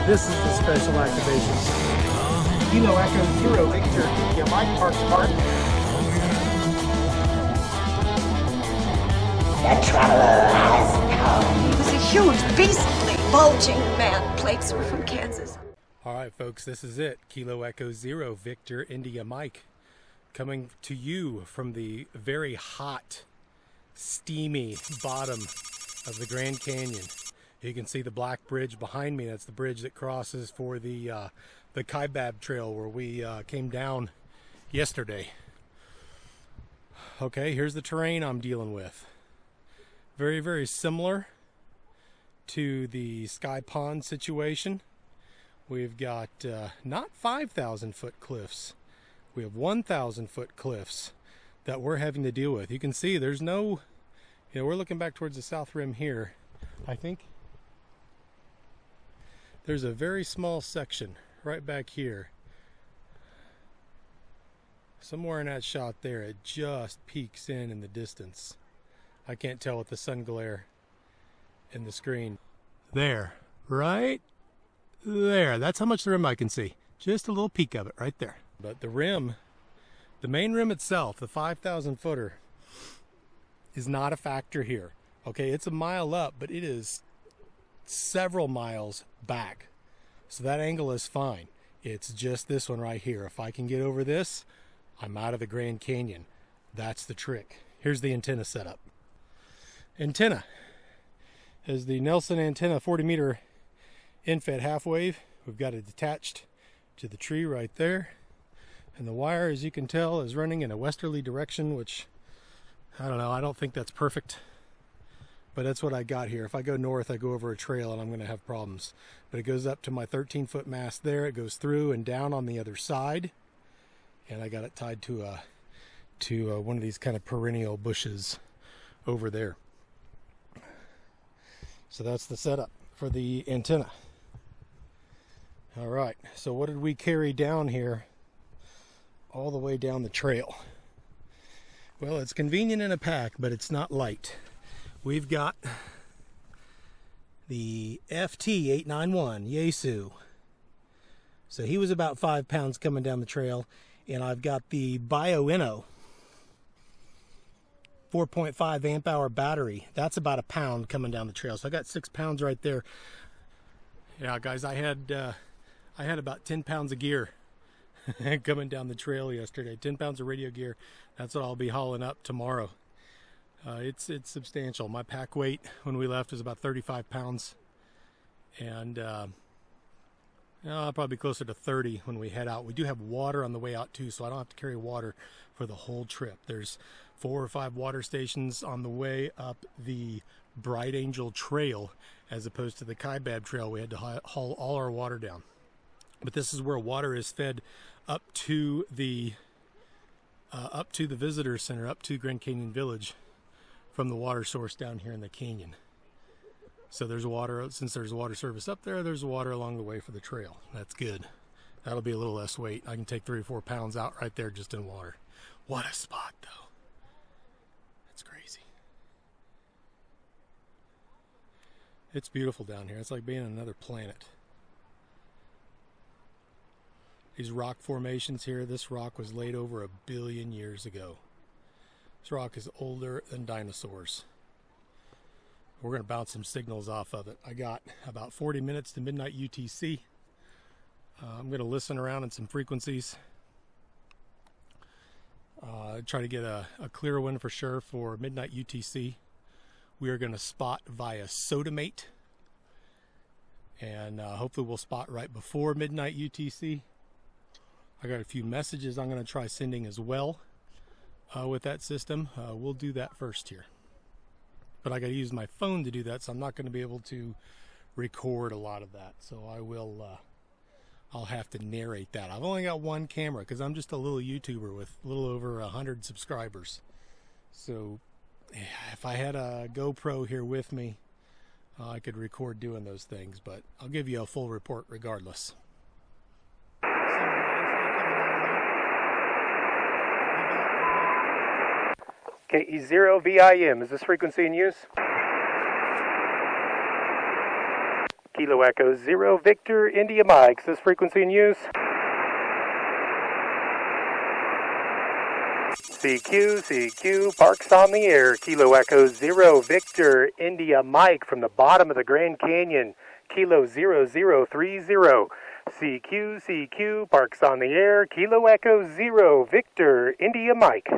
This is the special activation. Kilo Echo Zero Victor India Mike Park Park. The traveler has come. It was a huge, beastly, bulging man. Plates were from Kansas. All right, folks, this is it. Kilo Echo Zero Victor India Mike, coming to you from the very hot, steamy bottom of the Grand Canyon. You can see the black bridge behind me. That's the bridge that crosses for the Kaibab Trail where we came down yesterday. Okay, here's the terrain I'm dealing with. Very, very similar to the Sky Pond situation. We've got not 5,000 foot cliffs. We have 1,000 foot cliffs that we're having to deal with. You can see there's no, we're looking back towards the south rim here. I think there's a very small section right back here. Somewhere in that shot there, it just peeks in the distance. I can't tell with the sun glare in the screen. There, right there. That's how much the rim I can see. Just a little peek of it right there. But the rim, the main rim itself, the 5,000 footer, is not a factor here. Okay, it's a mile up, but it is several miles back. So that angle is fine. It's just this one right here. If I can get over this, I'm out of the Grand Canyon. That's the trick. Here's the antenna setup. Antenna is the Nelson antenna 40 meter in-fed half wave. We've got it attached to the tree right there. And the wire, as you can tell, is running in a westerly direction, which, I don't know, I don't think that's perfect. But that's what I got here. If I go north, I go over a trail and I'm going to have problems. But it goes up to my 13-foot mast there. It goes through and down on the other side. And I got it tied to one of these kind of perennial bushes over there. So that's the setup for the antenna. All right, so what did we carry down here all the way down the trail? Well, it's convenient in a pack, but it's not light. We've got the FT-891 Yaesu. So he was about 5 pounds coming down the trail. And I've got the Bioenno 4.5 amp hour battery. That's about a pound coming down the trail. So I got 6 pounds right there. Yeah, guys, I had about 10 pounds of gear coming down the trail yesterday. 10 pounds of radio gear. That's what I'll be hauling up tomorrow. It's substantial. My pack weight when we left was about 35 pounds. And probably closer to 30 when we head out. We do have water on the way out too, so I don't have to carry water for the whole trip. There's 4 or 5 water stations on the way up the Bright Angel Trail as opposed to the Kaibab Trail. We had to haul all our water down. But this is where water is fed up to the visitor center, up to Grand Canyon Village from the water source down here in the canyon. So there's water, since there's water service up there, there's water along the way for the trail. That's good. That'll be a little less weight. I can take 3 or 4 pounds out right there just in water. What a spot, though. That's crazy. It's beautiful down here. It's like being on another planet. These rock formations here, this rock was laid over 1 billion years ago. This rock is older than dinosaurs. We're going to bounce some signals off of it. I got about 40 minutes to midnight UTC. I'm going to listen around in some frequencies. Try to get a clear one for sure for midnight UTC. We are going to spot via Sodamate. And hopefully we'll spot right before midnight UTC. I got a few messages I'm going to try sending as well with that system. We'll do that first here. But I got to use my phone to do that, so I'm not going to be able to record a lot of that. So I'll have to narrate that. I've only got one camera because I'm just a little YouTuber with a little over 100 subscribers. So if I had a GoPro here with me, I could record doing those things. But I'll give you a full report regardless. KE0 VIM, is this frequency in use? Kilo Echo 0 Victor India Mike. Is this frequency in use? CQ, Parks on the air. Kilo Echo 0 Victor India Mike from the bottom of the Grand Canyon. Kilo 0030. CQ, Parks on the air. Kilo Echo 0 Victor India Mike.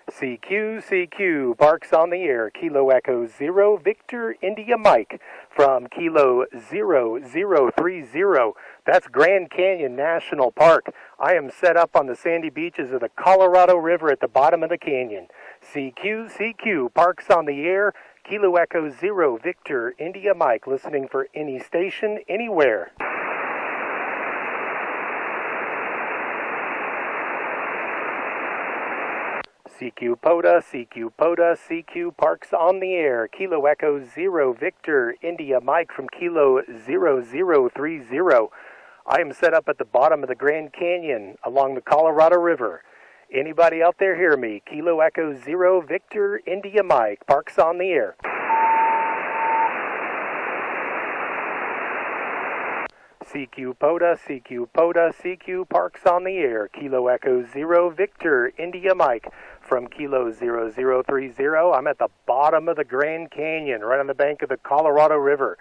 CQ, Parks on the air. Kilo Echo 0 Victor India Mike from Kilo 0030. That's Grand Canyon National Park. I am set up on the sandy beaches of the Colorado River at the bottom of the canyon. CQ, Parks on the air. Kilo Echo 0 Victor India Mike, listening for any station, anywhere. CQ POTA, CQ Parks on the air. Kilo Echo 0 Victor India Mike from Kilo 0030. I am set up at the bottom of the Grand Canyon along the Colorado River. Anybody out there hear me? Kilo Echo 0 Victor India Mike, Parks on the air. CQ POTA, CQ Parks on the air. Kilo Echo 0 Victor India Mike from Kilo 0030. I'm at the bottom of the Grand Canyon, right on the bank of the Colorado River.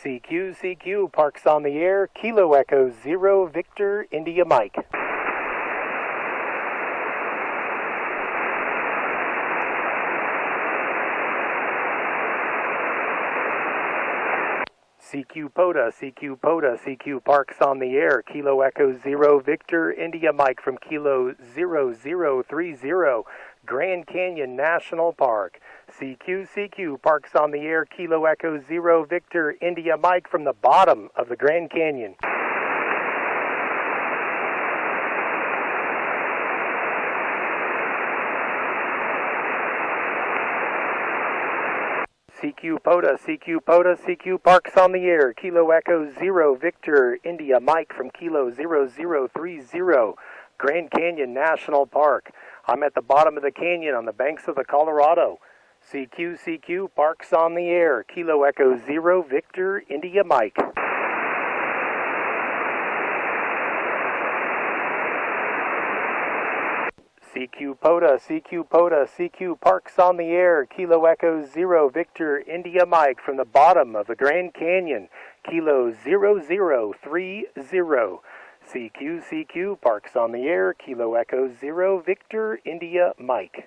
CQ Parks on the air. Kilo Echo 0 Victor India Mike. CQ POTA, CQ Parks on the air. Kilo Echo 0 Victor India Mike from Kilo 0030, Grand Canyon National Park. CQ Parks on the air. Kilo Echo 0 Victor India Mike from the bottom of the Grand Canyon. CQ POTA, CQ Parks on the air. Kilo Echo 0 Victor India Mike from Kilo 0030, Grand Canyon National Park. I'm at the bottom of the canyon on the banks of the Colorado. CQ Parks on the air. Kilo Echo 0 Victor India Mike. CQ POTA, CQ Parks on the air. Kilo Echo 0 Victor India Mike from the bottom of the Grand Canyon. Kilo 0030. CQ Parks on the air. Kilo Echo 0 Victor India Mike.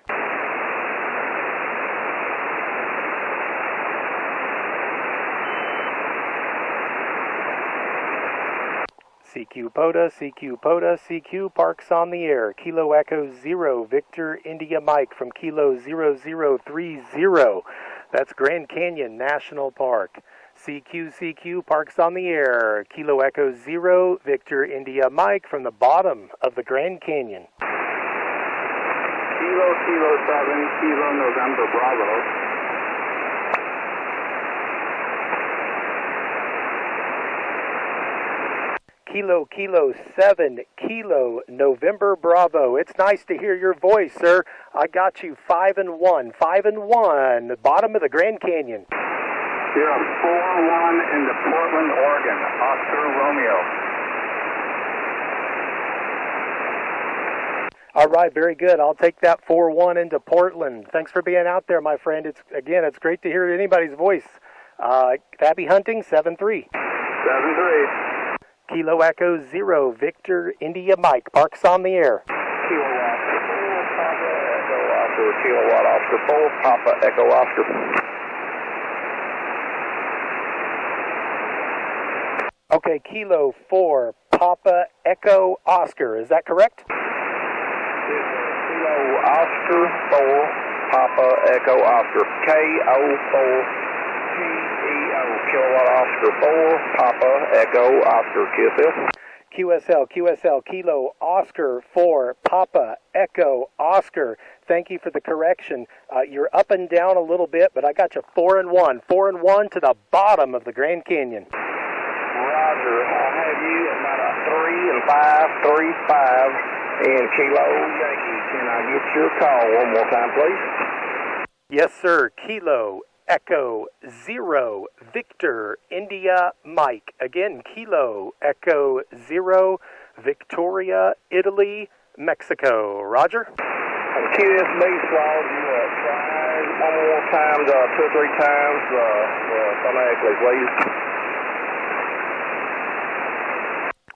CQ POTA, CQ Parks on the air. Kilo Echo 0 Victor India Mike from Kilo 0030. That's Grand Canyon National Park. CQ Parks on the air. Kilo Echo 0 Victor India Mike from the bottom of the Grand Canyon. Kilo 7, Kilo November Bravo. Kilo 7, Kilo November Bravo. It's nice to hear your voice, sir. I got you 5 and 1, the bottom of the Grand Canyon. You're 4-1 into Portland, Oregon. Oscar Romeo. All right, very good. I'll take that 4-1 into Portland. Thanks for being out there, my friend. It's great to hear anybody's voice. Happy hunting, 7-3. 7-3. Kilo Echo 0 Victor India Mike. Parks on the air. Kilowatt Oscar 4, Papa Echo Oscar. Okay, Kilo 4, Papa Echo Oscar. Is that correct? Kilo Oscar 4, Papa Echo Oscar. KO4 TEO. Kilowatt Oscar 4, Papa Echo Oscar. QSL. QSL, Kilo Oscar 4, Papa Echo Oscar. Thank you for the correction. You're up and down a little bit, but I got you 4 and 1. 4 and 1 to the bottom of the Grand Canyon. Roger. I have you at about a 3 and 5, 3, 5, and Kilo Yankee. Can I get your call one more time, please? Yes, sir. Kilo Echo 0, Victor, India, Mike. Again, Kilo Echo 0, Victoria, Italy, Mexico. Roger. QSB Swallow, you try one more time, 2 or 3 times phonetically, please.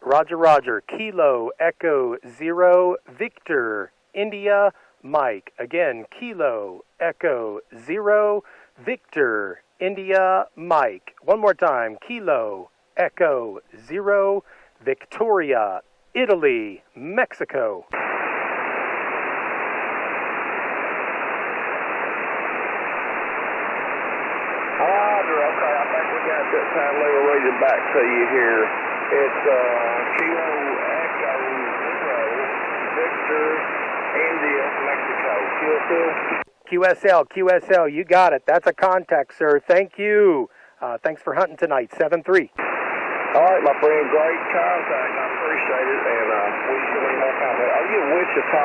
Roger, Roger. Kilo Echo 0, Victor, India, Mike. Again, Kilo Echo 0, Victor, India, Mike. One more time. Kilo Echo 0, Victoria, Italy, Mexico. Roger, okay, I think we got that time. Let me read it back to you here. It's Kilo Echo 0, Victor, India, Mexico. QSL, you got it. That's a contact, sir. Thank you. Thanks for hunting tonight, 7-3. All right, my friend, great contact. I appreciate it, and wish you any more contact. Are you in Wichita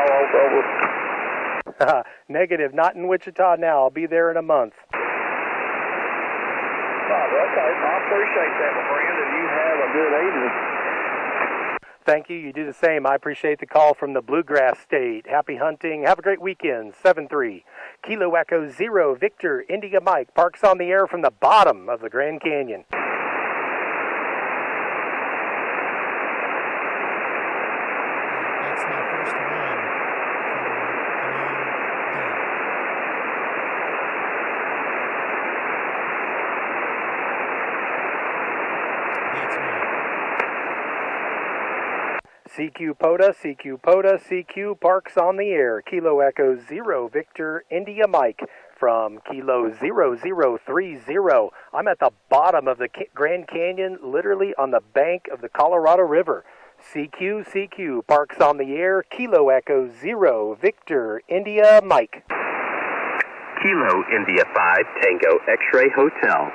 over? Negative, not in Wichita now. I'll be there in a month. Okay, I appreciate that, my friend, and you have a good evening. Thank you. You do the same. I appreciate the call from the Bluegrass State. Happy hunting. Have a great weekend. 7-3. Kilo Echo 0, Victor, India Mike. Parks on the air from the bottom of the Grand Canyon. That's my first one for a long day. That's mine. CQ POTA, CQ Parks on the air. Kilo Echo 0, Victor, India Mike from Kilo 0030. I'm at the bottom of the Grand Canyon, literally on the bank of the Colorado River. CQ Parks on the air. Kilo Echo 0, Victor, India Mike. Kilo India 5, Tango X-Ray Hotel.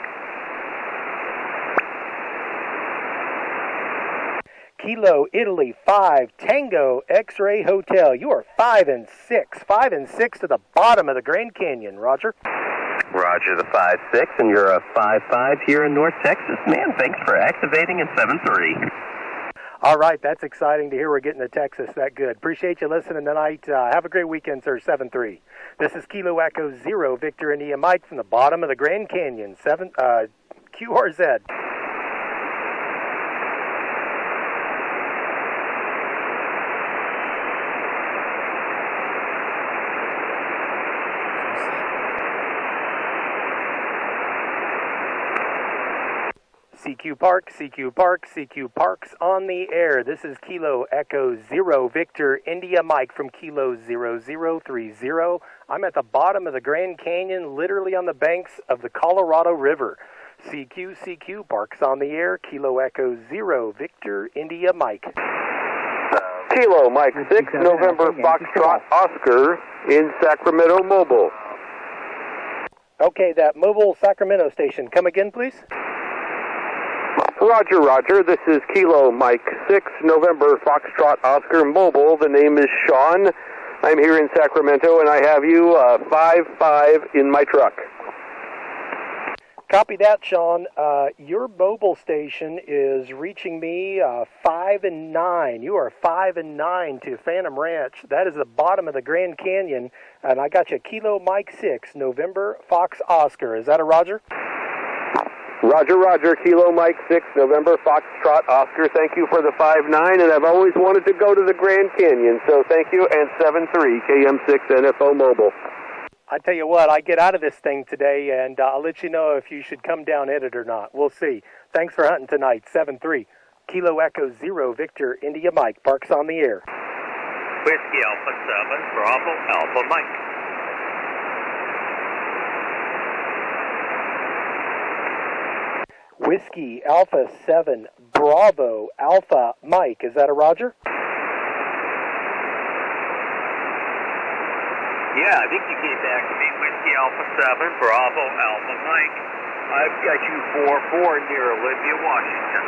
Kilo Italy 5, Tango X-Ray Hotel. You are 5 and 6. 5 and 6 to the bottom of the Grand Canyon. Roger. Roger the 5-6, and you're a 5-5 here in North Texas. Man, thanks for activating at 7-3. All right, that's exciting to hear we're getting to Texas that good. Appreciate you listening tonight. Have a great weekend, sir. 7-3. This is Kilo Echo 0, Victor, India Mike from the bottom of the Grand Canyon. QRZ. CQ Parks on the air. This is Kilo Echo 0, Victor, India Mike from Kilo 0030. I'm at the bottom of the Grand Canyon, literally on the banks of the Colorado River. CQ Parks on the air. Kilo Echo 0, Victor, India Mike. Kilo Mike 6, November Foxtrot Oscar in Sacramento Mobile. Okay, that mobile Sacramento station. Come again, please. Roger. This is Kilo Mike 6, November Foxtrot Oscar Mobile. The name is Sean. I'm here in Sacramento, and I have you 5-5 in my truck. Copy that, Sean. Your mobile station is reaching me 5 and 9. You are 5 and 9 to Phantom Ranch. That is the bottom of the Grand Canyon, and I got you Kilo Mike 6, November Fox Oscar. Is that a Roger? Roger. Kilo Mike 6, November Foxtrot Oscar. Thank you for the 5-9, and I've always wanted to go to the Grand Canyon, so thank you, and 7-3, KM6 NFO Mobile. I tell you what, I get out of this thing today, and I'll let you know if you should come down in it or not. We'll see. Thanks for hunting tonight. 7-3. Kilo Echo 0, Victor, India Mike. Parks on the air. Whiskey Alpha 7, Bravo Alpha Mike. Whiskey Alpha 7 Bravo Alpha Mike. Is that a Roger? Yeah, I think you gave back to me. Whiskey Alpha 7, Bravo Alpha Mike. I've got you 4-4 near Olympia, Washington.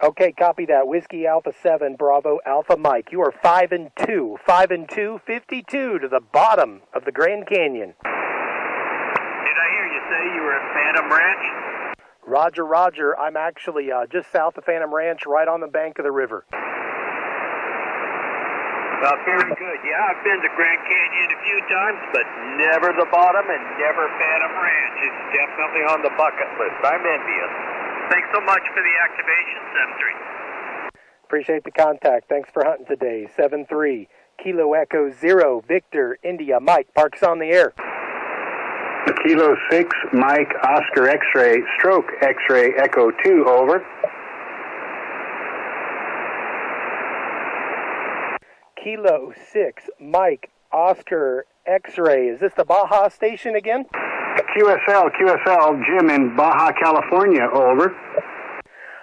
Okay, copy that. Whiskey Alpha 7 Bravo Alpha Mike. You are 5-2. 5-2, 52 to the bottom of the Grand Canyon. Did I hear you say you were at Phantom Ranch? Roger, Roger. I'm actually just south of Phantom Ranch, right on the bank of the river. Well, very good. Yeah, I've been to Grand Canyon a few times, but never the bottom and never Phantom Ranch. It's definitely on the bucket list. I'm envious. Thanks so much for the activation, 7-3. Appreciate the contact. Thanks for hunting today. 7-3, Kilo Echo 0, Victor, India, Mike. Parks on the air. Kilo 6, Mike, Oscar X-ray, Stroke X-ray, Echo 2, over. Kilo 6, Mike, Oscar X-ray. Is this the Baja station again? QSL, Jim in Baja, California, over.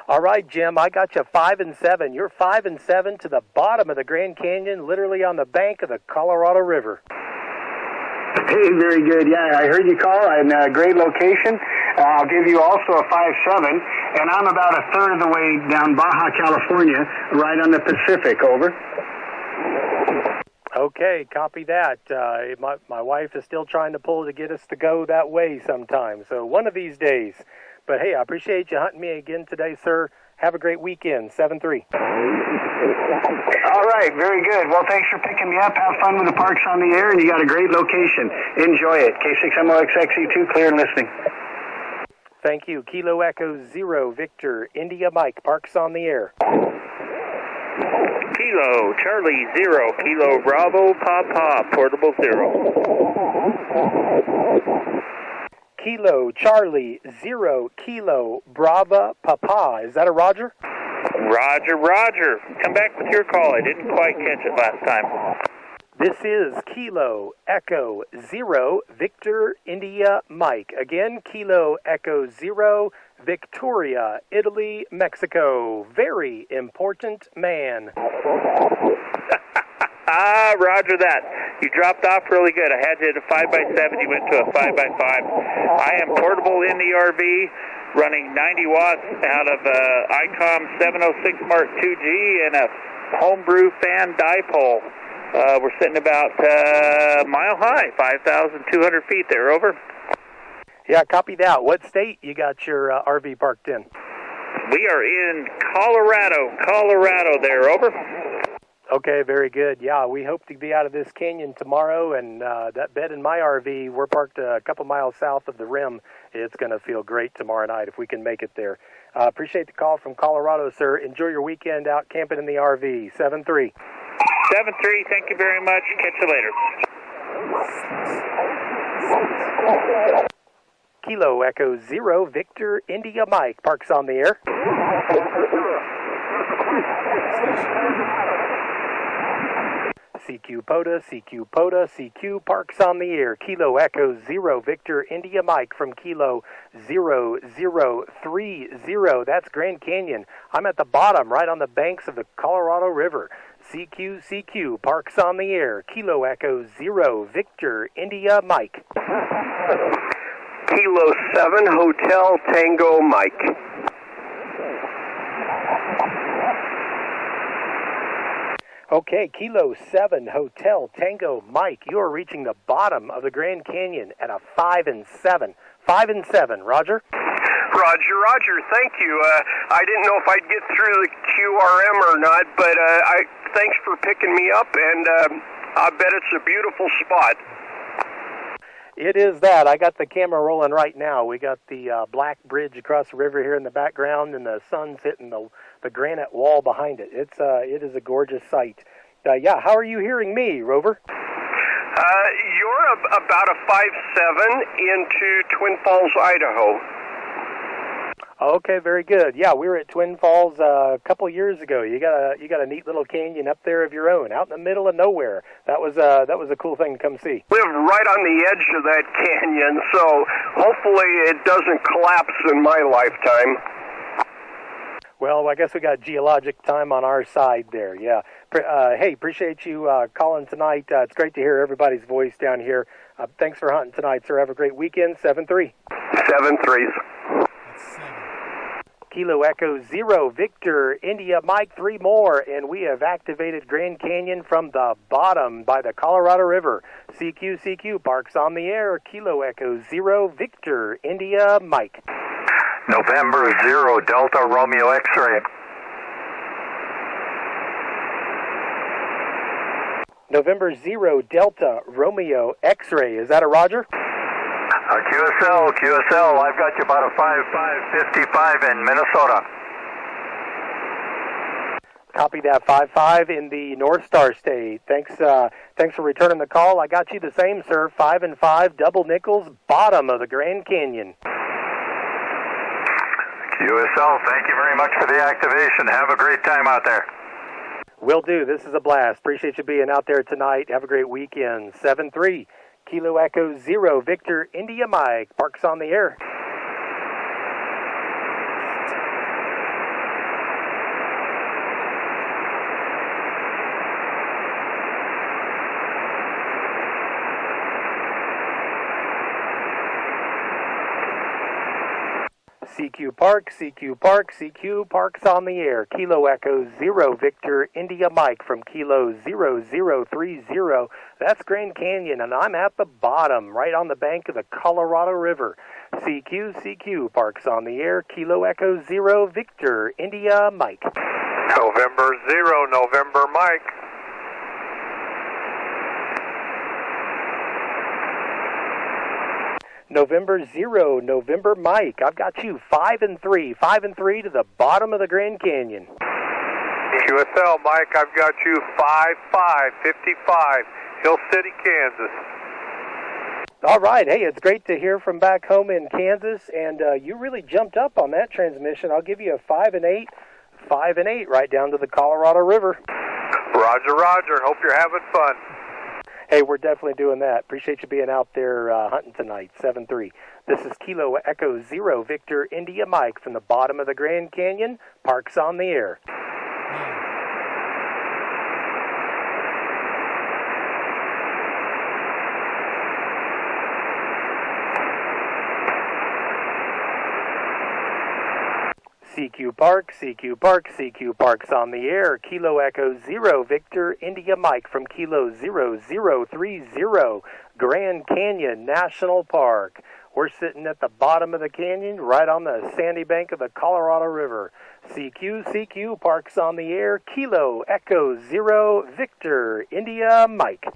All right, Jim, I got you 5-7. You're 5-7 to the bottom of the Grand Canyon, literally on the bank of the Colorado River. Hey, very good. Yeah, I heard you call, and great location. I'll give you also a 5-7, and I'm about a third of the way down Baja, California, right on the Pacific, over. Okay, copy that. My wife is still trying to pull to get us to go that way sometime, so one of these days. But hey, I appreciate you hunting me again today, sir. Have a great weekend, 7-3. All right, very good. Well, thanks for picking me up. Have fun with the Parks on the Air, and you got a great location. Enjoy it. K6MOXXE2, clear and listening. Thank you. Kilo Echo 0, Victor, India, Mike. Parks on the Air. Kilo, Charlie 0, Kilo Bravo, Papa, Portable 0. Kilo, Charlie 0, Kilo, Brava, Papa. Is that a Roger? Roger, Roger. Come back with your call. I didn't quite catch it last time. This is Kilo Echo 0, Victor, India, Mike. Again, Kilo Echo 0, Victoria, Italy, Mexico. Very important man. Roger that. You dropped off really good. I had you at a 5x7. You went to a 5x5. I am portable in the RV, running 90 watts out of a ICOM 706 Mark 2G and a homebrew fan dipole. We're sitting about mile high, 5,200 feet there, over. Yeah, copy that. What state you got your RV parked in? We are in Colorado there, over. Okay, very good. Yeah, we hope to be out of this canyon tomorrow, and that bed in my RV, we're parked a couple miles south of the rim. It's going to feel great tomorrow night if we can make it there. Appreciate the call from Colorado, sir. Enjoy your weekend out camping in the RV. 7-3. 7-3, thank you very much. Catch you later. Kilo Echo 0, Victor, India, Mike. Parks on the air. CQ POTA, CQ Parks on the air. Kilo Echo 0, Victor, India, Mike from Kilo 0030. That's Grand Canyon. I'm at the bottom, right on the banks of the Colorado River. CQ Parks on the air. Kilo Echo 0, Victor, India, Mike. Kilo 7, Hotel Tango Mike. Okay, Kilo 7, Hotel Tango Mike. You are reaching the bottom of the Grand Canyon at a 5-7. 5-7, Roger? Roger, thank you. I didn't know if I'd get through the QRM or not, but thanks for picking me up, and I bet it's a beautiful spot. It is that. I got the camera rolling right now. We got the black bridge across the river here in the background, and the sun's hitting the granite wall behind it. It is a gorgeous sight. Yeah, how are you hearing me, Rover? You're about a 5-7 into Twin Falls, Idaho. Okay, very good. Yeah, we were at Twin Falls a couple years ago. You got a neat little canyon up there of your own, out in the middle of nowhere. That was a cool thing to come see. Live right on the edge of that canyon, so hopefully it doesn't collapse in my lifetime. Well, I guess we got geologic time on our side there. Yeah. Hey, appreciate you calling tonight. It's great to hear everybody's voice down here. Thanks for hunting tonight, sir. Have a great weekend. 7-3. 7-3. Kilo Echo 0, Victor, India, Mike, 3 more, and we have activated Grand Canyon from the bottom by the Colorado River. CQ, Parks on the air. Kilo Echo 0, Victor, India, Mike. November 0, Delta, Romeo, X-ray. November 0, Delta, Romeo, X-ray. Is that a Roger? QSL, I've got you about a 5.555 in Minnesota. Copy that, 5-5 in the North Star State. Thanks for returning the call. I got you the same, sir. 5-5, double nickels, bottom of the Grand Canyon. QSL, thank you very much for the activation. Have a great time out there. Will do. This is a blast. Appreciate you being out there tonight. Have a great weekend. 7-3. Kilo Echo 0, Victor, India, Mike. Parks on the air. CQ Parks on the air. Kilo Echo 0, Victor, India, Mike from Kilo 0030. That's Grand Canyon, and I'm at the bottom, right on the bank of the Colorado River. CQ Parks on the air. Kilo Echo 0, Victor, India, Mike. November 0, November Mike. November 0, November Mike. I've got you 5-3 to the bottom of the Grand Canyon. QSL Mike, I've got you 5-5-55, Hill City, Kansas. All right. Hey, it's great to hear from back home in Kansas, and you really jumped up on that transmission. I'll give you a 5-8 right down to the Colorado River. Roger. Hope you're having fun. Hey, we're definitely doing that. Appreciate you being out there hunting tonight. 7-3. This is Kilo Echo 0, Victor, India, Mike from the bottom of the Grand Canyon. Parks on the air. CQ Parks on the air. Kilo Echo 0, Victor, India, Mike from Kilo 0030, Grand Canyon National Park. We're sitting at the bottom of the canyon, right on the sandy bank of the Colorado River. CQ Parks on the air. Kilo Echo 0, Victor, India, Mike.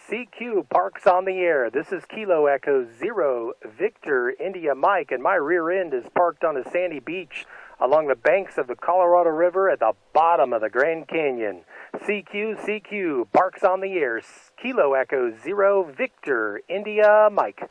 CQ Parks on the air. This is Kilo Echo 0, Victor, India, Mike, and my rear end is parked on a sandy beach along the banks of the Colorado River at the bottom of the Grand Canyon. CQ Parks on the air. Kilo Echo 0, Victor, India, Mike.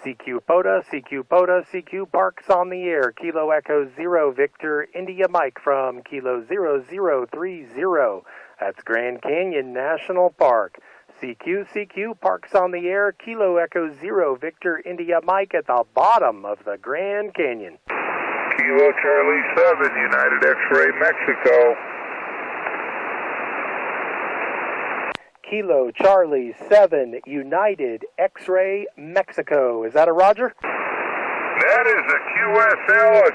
CQ Parks on the air. Kilo Echo 0, Victor, India, Mike from Kilo 0030. That's Grand Canyon National Park. CQ Parks on the air. Kilo Echo 0, Victor, India, Mike at the bottom of the Grand Canyon. Kilo Charlie 7, United X-Ray, Mexico. Kilo Charlie 7, United X-Ray, Mexico. Is that a Roger? That is a QSL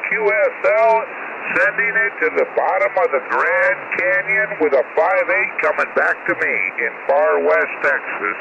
sending it to the bottom of the Grand Canyon with a 5-8 coming back to me in far west Texas.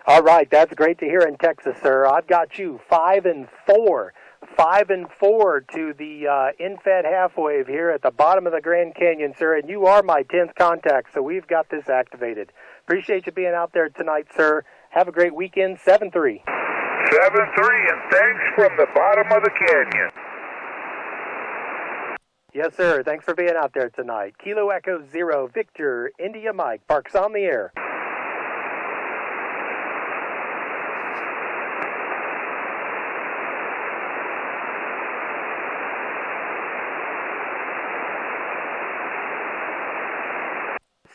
All right, that's great to hear in Texas, sir. I've got you 5-4 5-4 to the in-fed half wave here at the bottom of the Grand Canyon, sir, and you are my 10th contact, so we've got this activated. Appreciate you being out there tonight, sir. Have a great weekend. 7-3. 7-3, and thanks from the bottom of the canyon. Yes, sir. Thanks for being out there tonight. Kilo Echo 0, Victor, India Mike, Parks on the air.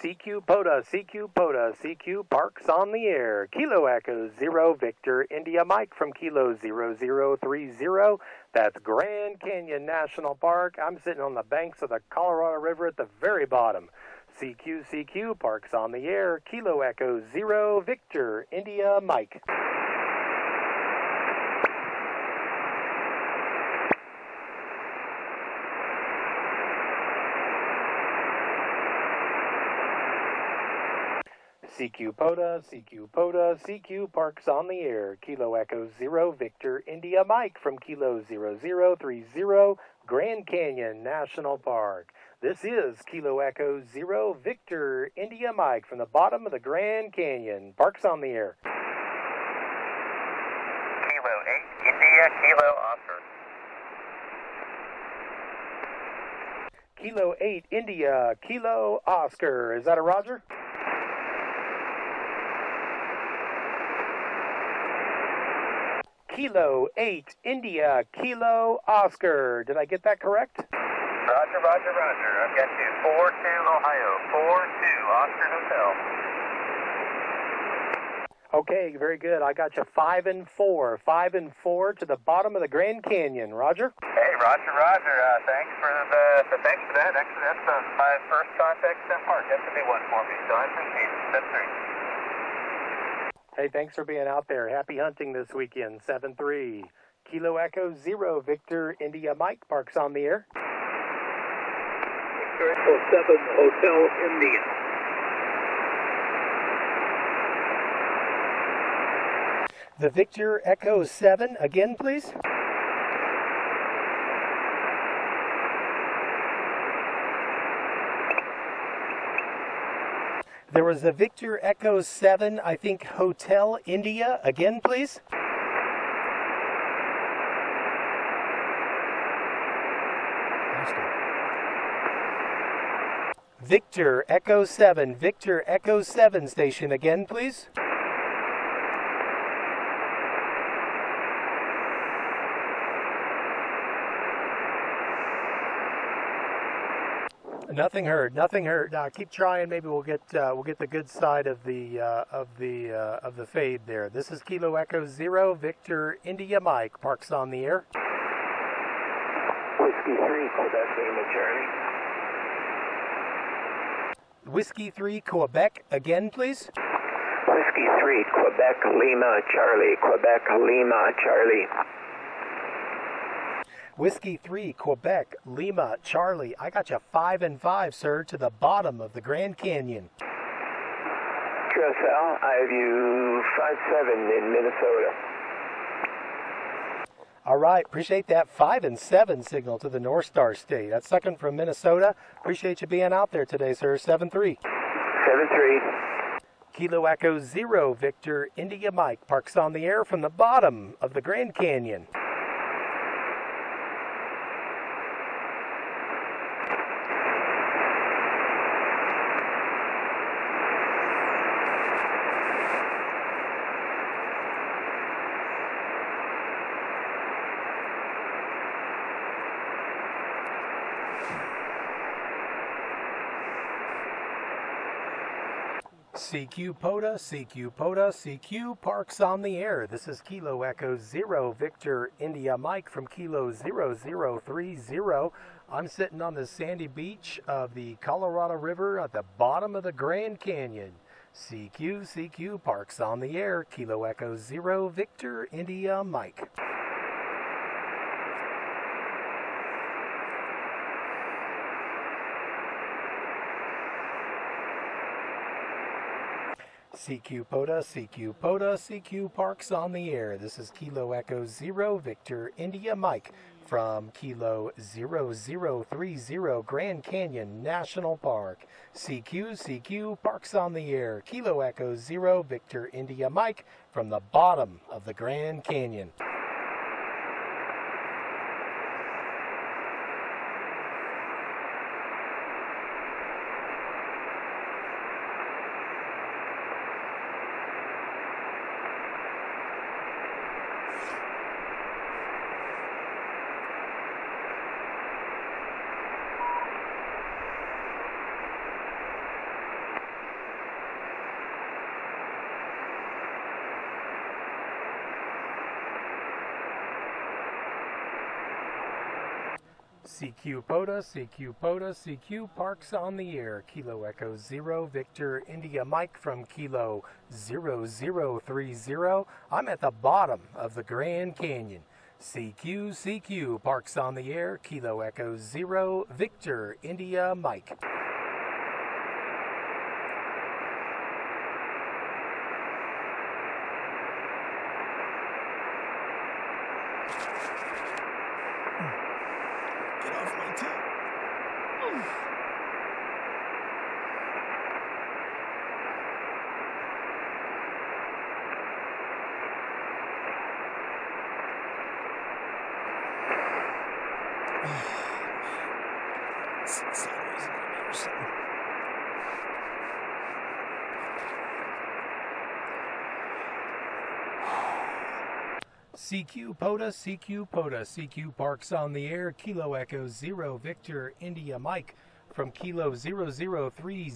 CQ POTA, CQ POTA, CQ Parks on the air. Kilo Echo 0, Victor, India Mike from Kilo 0030. That's Grand Canyon National Park. I'm sitting on the banks of the Colorado River at the very bottom. CQ, CQ, Parks on the air. Kilo Echo 0, Victor, India Mike. CQ POTA, CQ POTA, CQ Parks on the air. Kilo Echo 0, Victor, India Mike from Kilo 0030, Grand Canyon National Park. This is Kilo Echo 0, Victor, India Mike from the bottom of the Grand Canyon. Parks on the air. Kilo 8, India, Kilo Oscar. Kilo 8, India, Kilo Oscar. Is that a Roger? Kilo 8, India, Kilo Oscar. Did I get that correct? Roger, Roger, Roger. I've got you 4-2 Ohio, 4-2 Oscar Hotel. Okay, very good. I got you 5-4, 5-4 to the bottom of the Grand Canyon. Roger? Hey, Roger, Roger. Thanks for that. Actually, that's my first contact in that park. That's a new one for me, so I appreciate it. That's great. Hey, thanks for being out there. Happy hunting this weekend. 7-3. Kilo Echo 0, Victor, India Mike, Parks on the air. Echo 7, Hotel India. The Victor Echo 7, again, please. There was a Victor Echo 7, I think, Hotel India. Again, please. Victor Echo 7, Victor Echo 7 station. Again, please. Nothing heard. Nothing heard. Keep trying. Maybe we'll get the good side of the fade there. This is Kilo Echo 0, Victor, India Mike. Parks on the air. Whiskey 3, Quebec, Lima, Charlie. Whiskey 3, Quebec. Again, please. Whiskey 3, Quebec, Lima, Charlie. Quebec, Lima, Charlie. Whiskey 3, Quebec, Lima, Charlie. I got you 5-5, sir, to the bottom of the Grand Canyon. QSL, I have you 5-7 in Minnesota. All right, appreciate that 5-7 signal to the North Star State. That's second from Minnesota. Appreciate you being out there today, sir. 7-3. 7-3. Kilo Echo 0, Victor, India Mike. Parks on the air from the bottom of the Grand Canyon. CQ POTA, CQ POTA, CQ Parks on the air. This is Kilo Echo 0, Victor, India Mike from Kilo 0030. I'm sitting on the sandy beach of the Colorado River at the bottom of the Grand Canyon. CQ Parks on the air. Kilo Echo 0, Victor, India Mike. CQ POTA, CQ POTA, CQ Parks on the air. This is Kilo Echo 0 Victor India Mike from Kilo 0030 Grand Canyon National Park. CQ Parks on the air. Kilo Echo 0 Victor India Mike from the bottom of the Grand Canyon. CQ POTA, CQ POTA, CQ Parks on the air. Kilo Echo 0 Victor India Mike from Kilo 0030. I'm at the bottom of the Grand Canyon. CQ Parks on the air. Kilo Echo 0 Victor India Mike. CQ POTA, CQ POTA, CQ Parks on the air. Kilo Echo 0 Victor India Mike from Kilo 0030.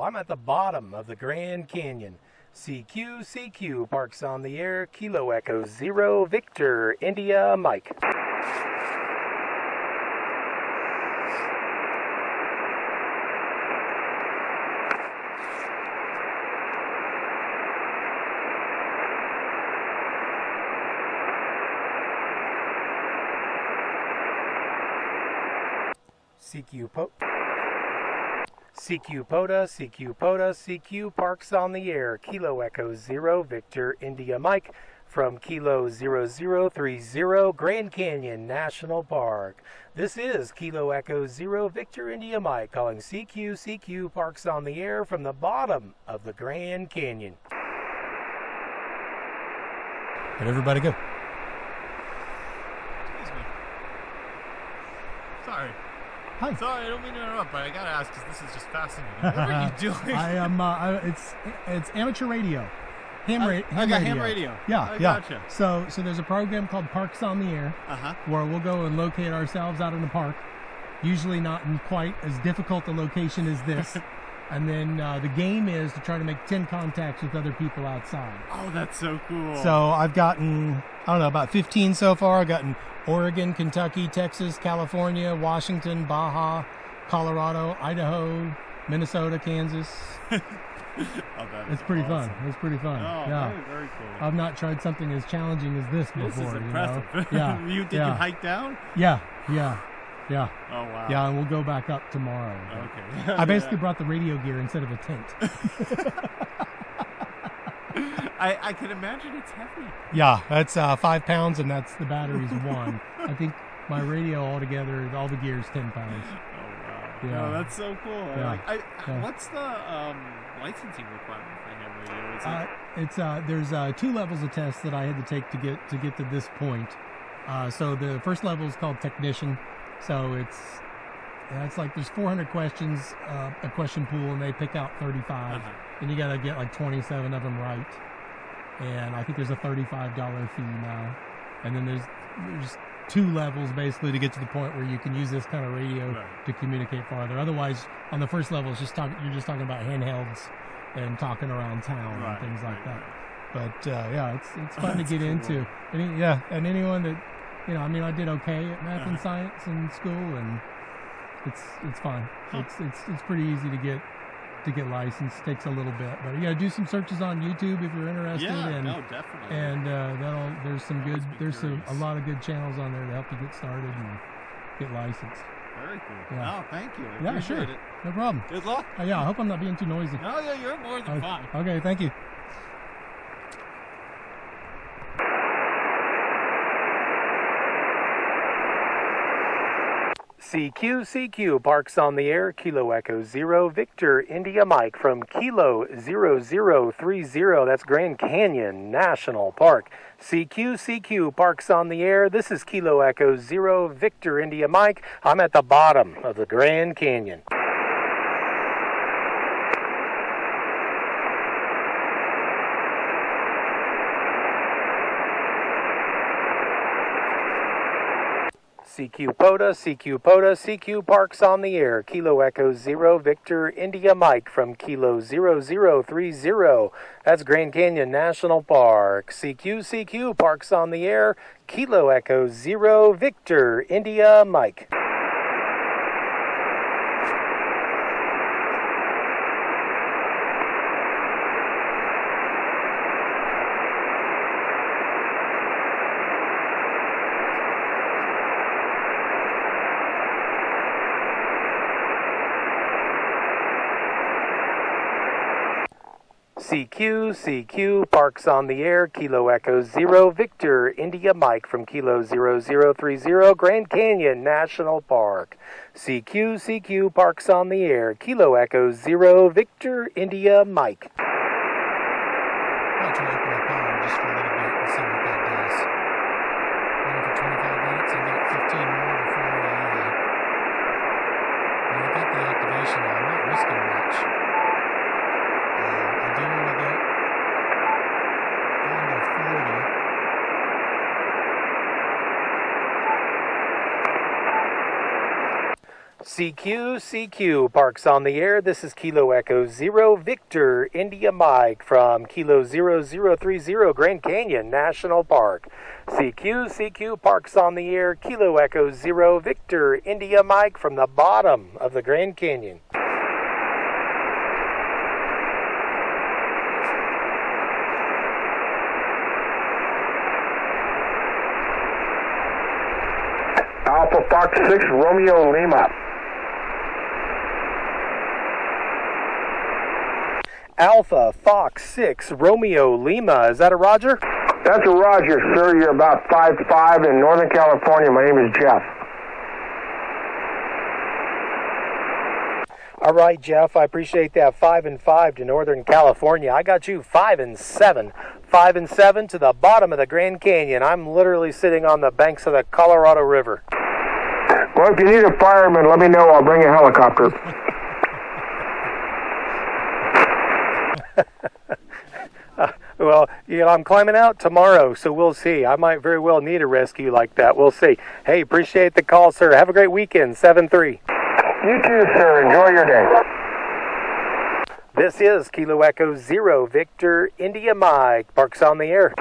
I'm at the bottom of the Grand Canyon. CQ Parks on the air. Kilo Echo 0 Victor India Mike. CQ POTA, CQ POTA, CQ Parks on the air. Kilo Echo 0 Victor India Mike from Kilo 0030 Grand Canyon National Park. This is Kilo Echo 0 Victor India Mike calling CQ Parks on the air from the bottom of the Grand Canyon. Let everybody go. Excuse me. Sorry. Hi. Sorry, I don't mean to interrupt, but I gotta ask because this is just fascinating. What are you doing? I am. It's amateur radio. Ham radio. Yeah, I yeah. Gotcha. So there's a program called Parks on the Air, where we'll go and locate ourselves out in the park. Usually not in quite as difficult a location as this. And then the game is to try to make 10 contacts with other people outside. Oh, that's so cool. So I've gotten, I don't know, about 15 so far. I've gotten Oregon, Kentucky, Texas, California, Washington, Baja, Colorado, Idaho, Minnesota, Kansas. It's pretty fun. It's pretty fun. Oh, yeah. very, very cool. I've not tried something as challenging as this before. This is impressive. You know? Yeah. Did you hike down? Yeah. Oh, wow. Yeah, and we'll go back up tomorrow. Okay. I basically brought the radio gear instead of a tent. I can imagine it's heavy. Yeah, that's 5 pounds, and that's the battery's 1. I think my radio altogether, all the gear is 10 pounds. Oh, wow. Yeah. No, that's so cool. Yeah. What's the licensing requirement for ham radio? There's 2 levels of tests that I had to take to get to this point. So the first level is called technician. So it's like there's 400 questions, a question pool, and they pick out 35, and you got to get like 27 of them right. And I think there's a $35 fee now. And then there's 2 levels basically to get to the point where you can use this kind of radio to communicate farther. Otherwise, on the first level, it's you're just talking about handhelds and talking around town and things like that. But yeah, it's fun to get into. And anyone that, I did okay at math and science in school, and it's fine. It's pretty easy to get licensed. Takes a little bit, but do some searches on YouTube if you're interested. Yeah, no, definitely. And there's a lot of good channels on there to help you get started and get licensed. Very cool. Yeah. Oh, thank you. Yeah, Appreciate sure. it. No problem. Good luck. Yeah, I hope I'm not being too noisy. No, yeah, you're more than fine. Okay, thank you. CQ parks on the air, Kilo Echo 0, Victor India Mike from Kilo 0030. That's Grand Canyon National Park. CQ parks on the air. This is Kilo Echo 0, Victor India Mike. I'm at the bottom of the Grand Canyon. CQ parks on the air. Kilo Echo 0, Victor India Mike from Kilo 0030. That's Grand Canyon National Park. CQ parks on the air. Kilo Echo 0, Victor India Mike. CQ parks on the air. Kilo Echo 0, Victor India Mike from Kilo 0030, Grand Canyon National Park. CQ parks on the air. Kilo Echo 0, Victor India Mike. I'll try to open my power just for a little bit and see what that does. Running for 25 minutes and get 15 more before I got the activation on. I'm not risking much. I do want to get down to 40. CQ parks on the air. This is Kilo Echo 0, Victor India Mike from Kilo 0030, Grand Canyon National Park. CQ parks on the air. Kilo Echo 0, Victor India Mike from the bottom of the Grand Canyon. Alpha Fox 6, Romeo Lima. Alpha Fox 6, Romeo Lima. Is that a Roger? That's a Roger, sir. You're about 5'5" in Northern California. My name is Jeff. All right, Jeff, I appreciate that. 5 and 5 to Northern California. I got you 5 and 7. 5 and 7 to the bottom of the Grand Canyon. I'm literally sitting on the banks of the Colorado River. Well, if you need a fireman, let me know. I'll bring a helicopter. Well, you know, I'm climbing out tomorrow, so we'll see. I might very well need a rescue like that. We'll see. Hey, appreciate the call, sir. Have a great weekend. 7-3. You too, sir. Enjoy your day. This is Kilo Echo 0, Victor India Mike. Parks on the air.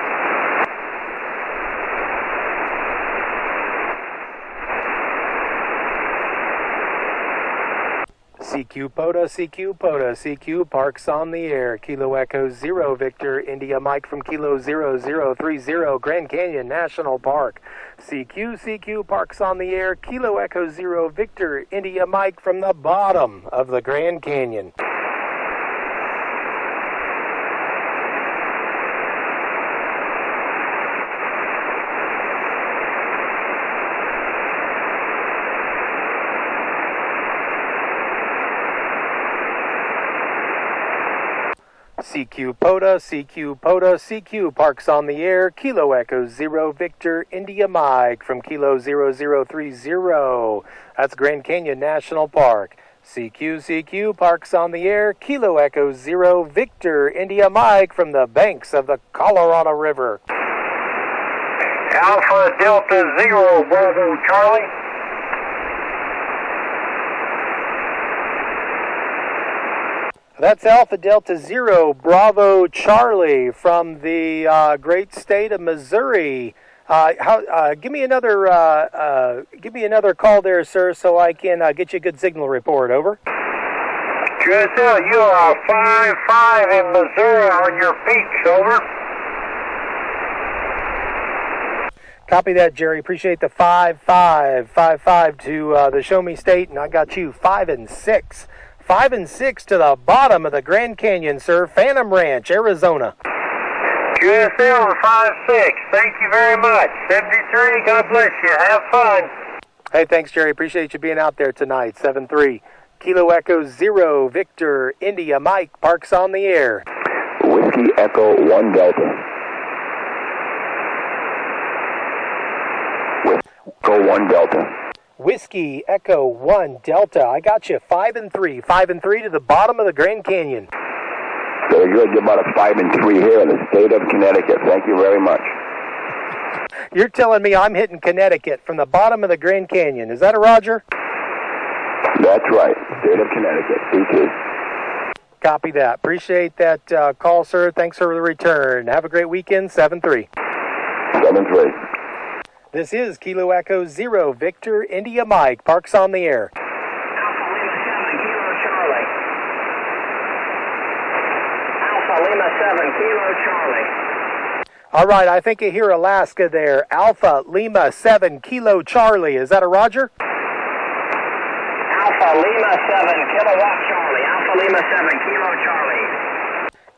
CQ parks on the air. Kilo Echo 0, Victor India Mike from Kilo 0030, Grand Canyon National Park. CQ parks on the air. Kilo Echo 0, Victor India Mike from the bottom of the Grand Canyon. CQ parks on the air. Kilo Echo 0, Victor India Mike from Kilo 0030. That's Grand Canyon National Park. CQ parks on the air. Kilo Echo 0, Victor India Mike from the banks of the Colorado River. Alpha Delta 0, Bravo Charlie. That's Alpha Delta 0, Bravo Charlie from the great state of Missouri. Give me another call there, sir, so I can get you a good signal report. Over. Good, sir. You are 5'5" in Missouri on your peaks. Over. Copy that, Jerry. Appreciate the 5-5 to the Show Me State, and I got you 5 and 6. 5 and 6 to the bottom of the Grand Canyon, sir. Phantom Ranch, Arizona. QSL 5-6. Thank you very much. 73. God bless you. Have fun. Hey, thanks, Jerry. Appreciate you being out there tonight. 7-3. Kilo Echo 0, Victor, India, Mike. Parks on the air. Whiskey Echo 1 Delta. Echo 1 Delta. Whiskey Echo 1 Delta. I got you 5 and 3. 5 and 3 to the bottom of the Grand Canyon. Very good. You're about a 5 and 3 here in the state of Connecticut. Thank you very much. You're telling me I'm hitting Connecticut from the bottom of the Grand Canyon. Is that a Roger? That's right. State of Connecticut. CT. Copy that. Appreciate that call, sir. Thanks for the return. Have a great weekend. 7-3. 7-3. This is Kilo Echo 0, Victor, India, Mike. Parks on the air. Alpha Lima 7, Kilo Charlie. All right, I think I hear Alaska there. Alpha Lima 7, Kilo Charlie. Is that a Roger? Alpha Lima 7, Kilowatt Charlie. Alpha Lima 7, Kilo Charlie.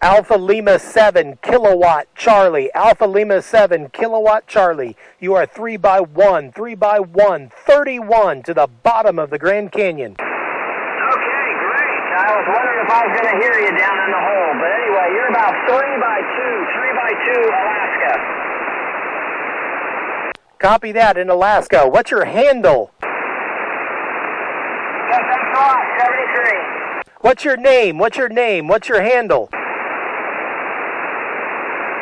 Alpha Lima 7, Kilowatt Charlie. Alpha Lima 7, Kilowatt Charlie. You are 3 by 1, 3 by 1, 31 to the bottom of the Grand Canyon. Okay, great. I was wondering if I was going to hear you down in the hole. But anyway, you're about 3 by 2, 3 by 2, Alaska. Copy that in Alaska. What's your handle? Yes, that's right, 73. What's your name? What's your name? What's your handle?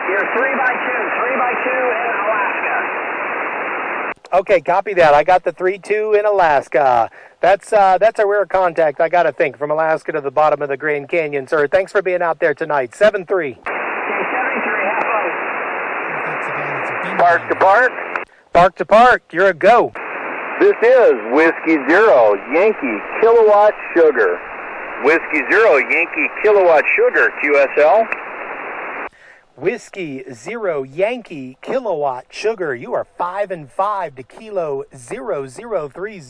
You're 3 by 2 in Alaska. Okay, copy that. I got the 3-2 in Alaska. That's a rare contact, I got to think, from Alaska to the bottom of the Grand Canyon, sir. Thanks for being out there tonight. 7-3. Okay, 73, have fun. Park to park. Park to park. You're a go. This is Whiskey 0, Yankee Kilowatt Sugar. Whiskey 0, Yankee Kilowatt Sugar, QSL. Whiskey 0, Yankee Kilowatt Sugar. You are 5 and 5 to Kilo 0030,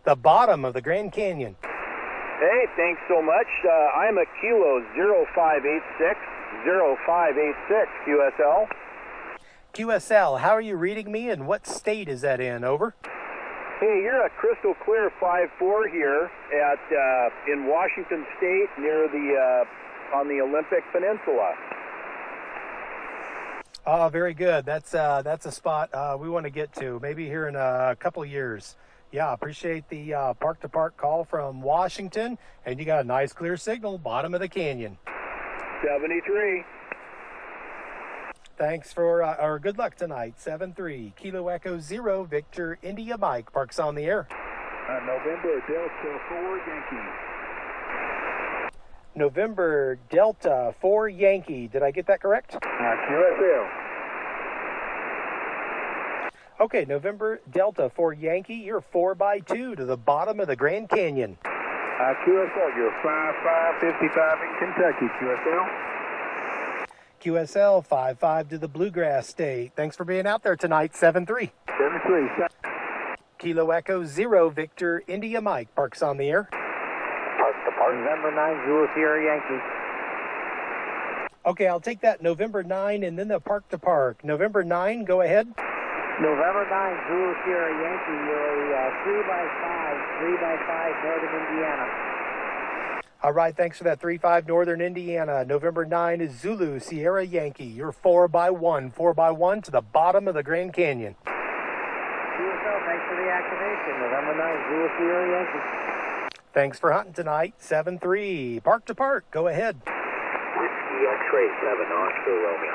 the bottom of the Grand Canyon. Hey, thanks so much. I'm a Kilo 0586, 0586, QSL. QSL, how are you reading me, and what state is that in? Over. Hey, you're a crystal clear 5-4 here at in Washington State near the on the Olympic Peninsula. Oh, very good. That's a spot we want to get to, maybe here in a couple of years. Yeah, appreciate the park-to-park call from Washington, and you got a nice clear signal, bottom of the canyon. 73. Thanks for, or good luck tonight. 7-3, Kilo Echo 0, Victor, India, Mike. Parks on the air. November Delta 4 Yankee. November Delta 4 Yankee. Did I get that correct? QSL. Okay, November Delta 4 Yankee. You're 4 by 2 to the bottom of the Grand Canyon. QSL, you're 5555 in Kentucky, QSL. QSL 5-5 to the Bluegrass State. Thanks for being out there tonight. 7-3. 73. Kilo Echo 0, Victor, India, Mike. Parks on the air. November 9, Zulu Sierra Yankee. Okay, I'll take that November 9 and then the park to park. November 9, go ahead. November 9, Zulu Sierra Yankee. You're a 3 by 5 Northern Indiana. All right, thanks for that 3-5 Northern Indiana. November 9 is Zulu Sierra Yankee. You're 4 by 1 to the bottom of the Grand Canyon. QSL, thanks for the activation. November 9, Zulu Sierra Yankee. Thanks for hunting tonight. 7-3, park to park. Go ahead. Whiskey X-ray 7, Oscar Romeo.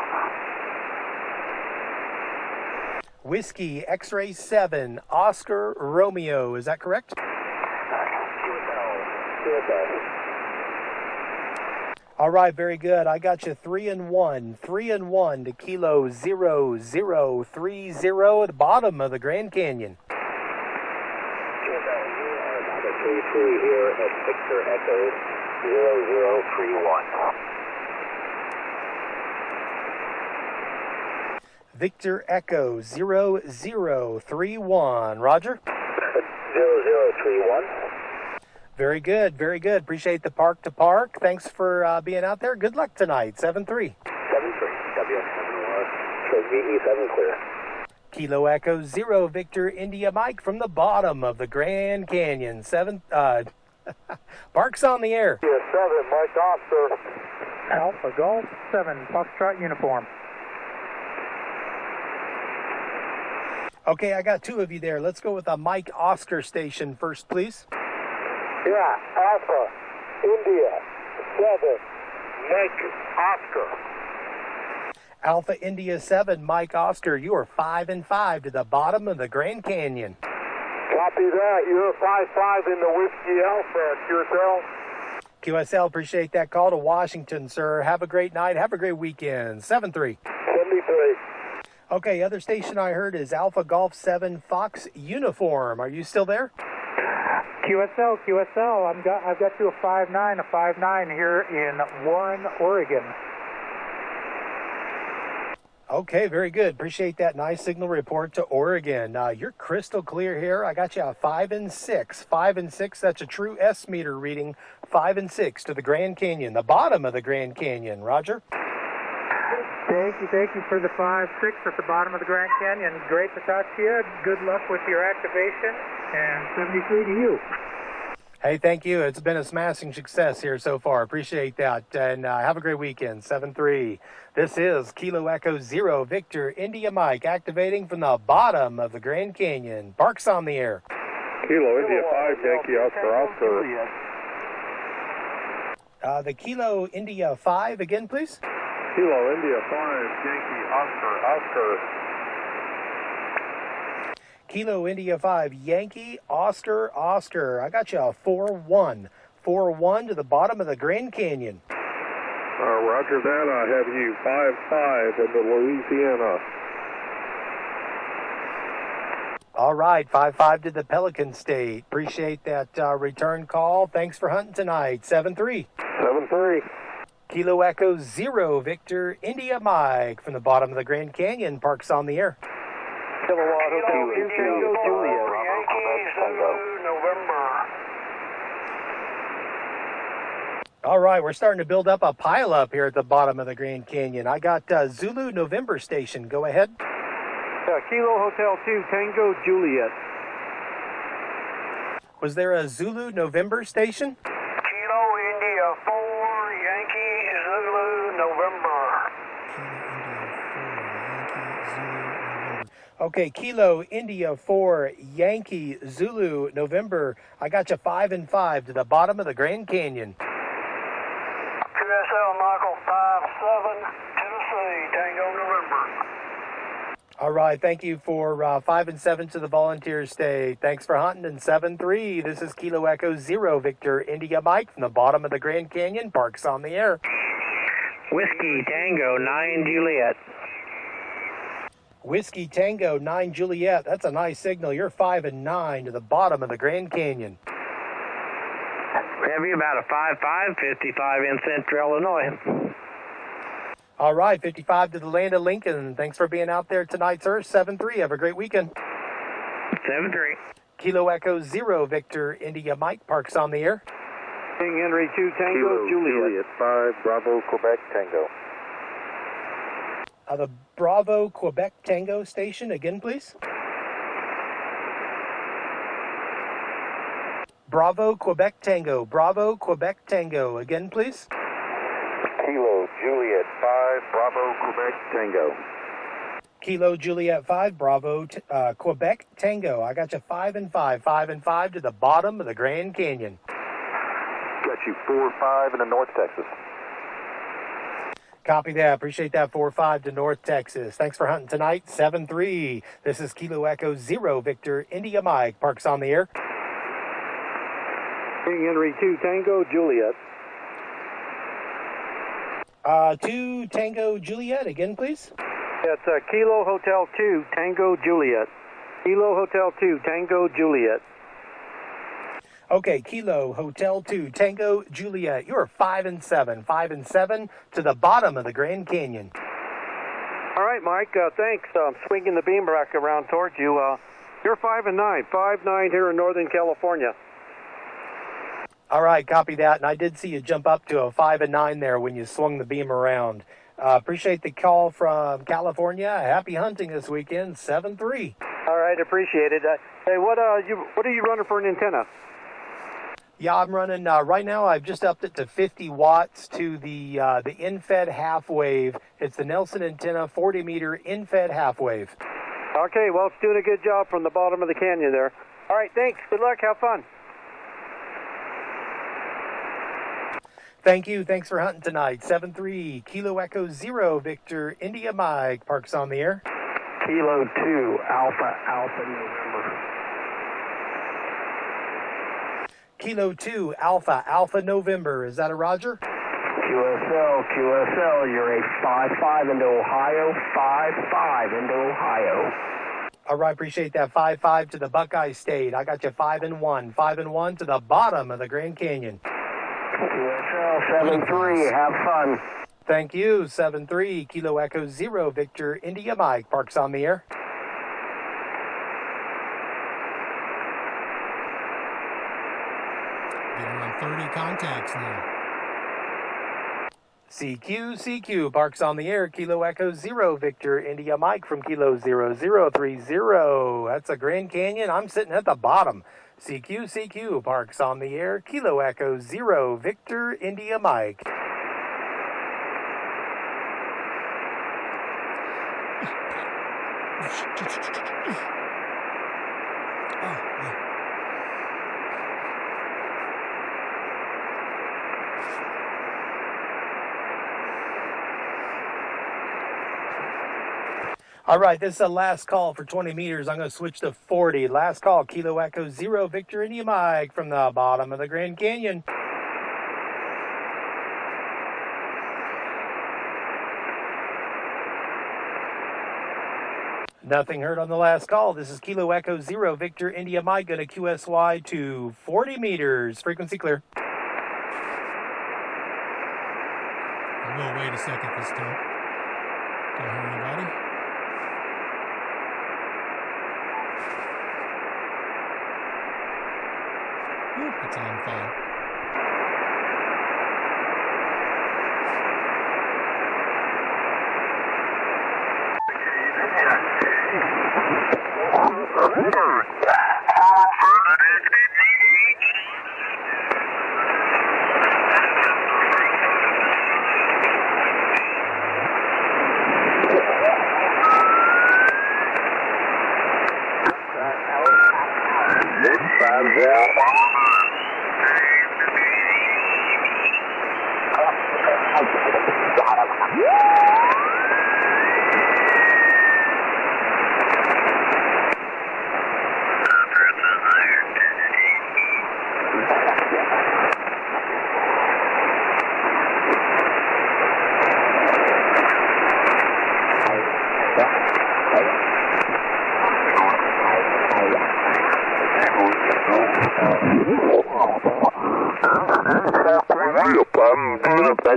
Whiskey X-ray 7, Oscar Romeo. Is that correct? All right, very good. I got you 3 and 1. 3 and 1 to Kilo 0030 at the bottom of the Grand Canyon. Here at Victor Echo 0031. Victor Echo 0031. Roger? 0031. Very good, very good. Appreciate the park to park. Thanks for being out there. Good luck tonight. 7-3. 7-3. WS71. Show VE7 clear. Kilo Echo 0 Victor India Mike from the bottom of the Grand Canyon. Parks on the air. Yes, 7, Mike Oscar. Alpha Golf 7, Foxtrot uniform. Okay, I got two of you there. Let's go with the Mike Oscar station first, please. Yeah, Alpha, India, 7, Mike Oscar. Alpha India 7, Mike Oscar. You are 5-5 to the bottom of the Grand Canyon. Copy that. You're 5-5 in the Whiskey Alpha, QSL. QSL, appreciate that call to Washington, sir. Have a great night. Have a great weekend. 7-3. 73. Okay, other station I heard is Alpha Golf 7 Fox Uniform. Are you still there? QSL, I've got you a 5-9 here in Warren, Oregon. Okay, very good. Appreciate that nice signal report to Oregon. You're crystal clear here. I got you a 5-6. 5-6, that's a true S meter reading. 5-6 to the Grand Canyon, the bottom of the Grand Canyon. Roger? Thank you for the 5-6 at the bottom of the Grand Canyon. Great to talk to you. Good luck with your activation. And 73 to you. Hey, thank you. It's been a smashing success here so far. Appreciate that. And have a great weekend. 7-3. This is Kilo Echo 0 Victor India Mike activating from the bottom of the Grand Canyon. Parks on the air. Kilo India 5, Yankee Oscar. The Kilo India 5 again, please. Kilo India 5, Yankee Oscar. Kilo India 5, Yankee Oscar. I got you a 4-1. 4-1 to the bottom of the Grand Canyon. Roger that. I have you 5-5 in the Louisiana. All right, 5-5 to the Pelican State. Appreciate that return call. Thanks for hunting tonight. 7-3. 7-3. Kilo Echo 0 Victor India Mike from the bottom of the Grand Canyon. Parks on the air. Kilowatt Hotel Tango Juliet. November. All right, we're starting to build up a pile up here at the bottom of the Grand Canyon. I got Zulu November station. Go ahead. Kilo Hotel 2, Tango Juliet. Was there a Zulu November station? Kilo India 4, Yankee Zulu November. Okay, Kilo India 4, Yankee Zulu November. I got you 5-5 to the bottom of the Grand Canyon. QSL Michael 5-7, Tennessee, Tango November. All right, thank you for 5-7 to the Volunteer State. Thanks for hunting. And 7-3. This is Kilo Echo 0 Victor India Mike from the bottom of the Grand Canyon. Parks on the air. Whiskey Tango 9 Juliet. Whiskey Tango 9 Juliet. That's a nice signal. You're 5-9 to the bottom of the Grand Canyon. We have you about a 5-5, 55 in Central Illinois. All right, 55 to the land of Lincoln. Thanks for being out there tonight, sir. 7-3. Have a great weekend. 7-3. Kilo Echo 0 Victor India Mike. Parks on the air. King Henry 2 Tango Juliet. 5, Bravo, Quebec, Tango. The Bravo Quebec Tango station again, please. Bravo Quebec Tango. Bravo Quebec Tango again, please. Kilo Juliet 5, Bravo, Quebec, Tango. Kilo Juliet 5, Bravo Quebec Tango. I got you 5-5. 5-5 to the bottom of the Grand Canyon. Got you 4-5 in the North Texas. Copy that. Appreciate that. 4-5 to North Texas. Thanks for hunting tonight. 7-3. This is Kilo Echo 0 Victor India Mike. Parks on the air. King Henry 2 Tango Juliet. 2 Tango Juliet again, please. That's Kilo Hotel 2 Tango Juliet. Kilo Hotel 2 Tango Juliet. Okay, Kilo Hotel 2 Tango Juliet. You're 5-7. 5-7 to the bottom of the Grand Canyon. All right, Mike, thanks. I'm swinging the beam back around towards you. You're 5 and 9, 5-9 here in Northern California. All right, copy that. And I did see you jump up to a 5 and 9 there when you swung the beam around. Appreciate the call from California. Happy hunting this weekend, 7-3. All right, appreciate it. Hey, what are you running for an antenna? Yeah, I'm running, right now I've just upped it to 50 watts to the in-fed half wave. It's the Nelson antenna, 40 meter in-fed half wave. Okay, well, it's doing a good job from the bottom of the canyon there. All right, thanks. Good luck. Have fun. Thank you. Thanks for hunting tonight. 7-3, Kilo Echo 0, Victor, India Mike. Parks on the air. Kilo 2, Alpha, Alpha, November. Kilo 2, Alpha, Alpha, November. Is that a Roger? QSL, you're a 5-5 into Ohio, 5-5 into Ohio. All right, appreciate that. 5-5 to the Buckeye State. I got you 5 and 1. 5 and 1 to the bottom of the Grand Canyon. QSL 7-3, have fun. Thank you. 7-3, Kilo Echo 0, Victor, India Mike. Parks on the air. Getting on 30 contacts now. CQ, Parks on the air. Kilo Echo 0, Victor, India Mike from Kilo 0030. That's a Grand Canyon. I'm sitting at the bottom. CQ, Parks on the air. Kilo Echo 0, Victor, India Mike. All right, this is the last call for 20 meters. I'm going to switch to 40. Last call, Kilo Echo 0, Victor, India Mike from the bottom of the Grand Canyon. Nothing heard on the last call. This is Kilo Echo 0, Victor, India Mike, going to QSY to 40 meters. Frequency clear. I will wait a second this time. Don't hear anybody. It's on fire.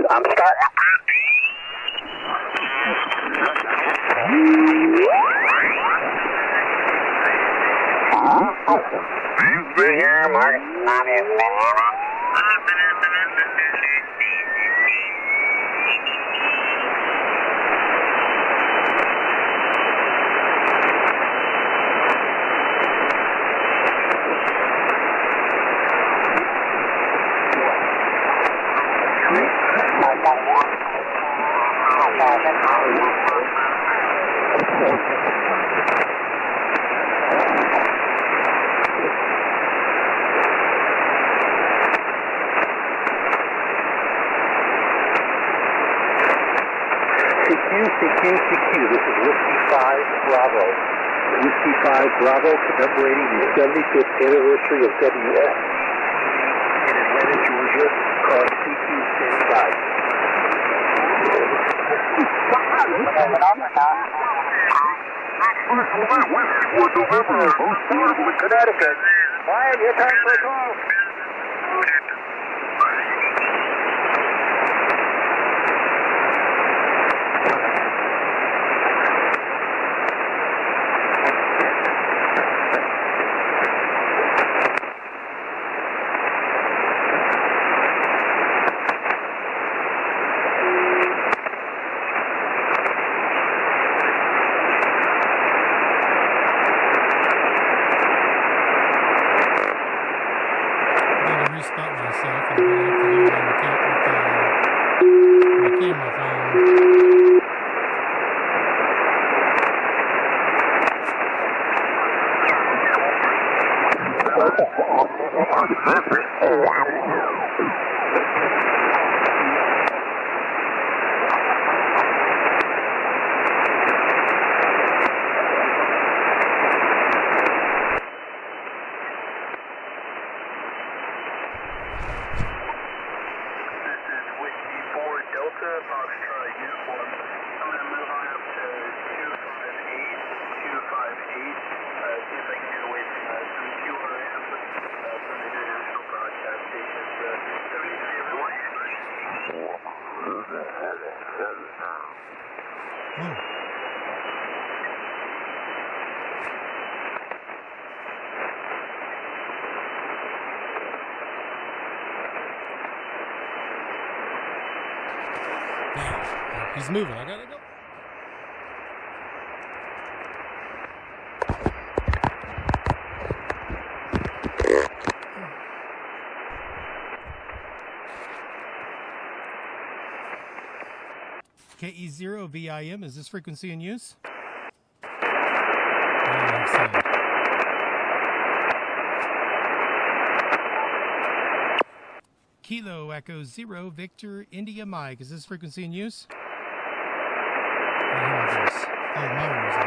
I'm starting. CQ, this is Whiskey 5 Bravo. Whiskey 5 Bravo commemorating the 75th anniversary of WS. In Atlanta, Georgia, calling CQ standing by. Connecticut. Ryan, your time for a call. He's moving. I gotta go. KE0 VIM, is this frequency in use? Kilo Echo 0 Victor India Mike, is this frequency in use? Oh, mine was off.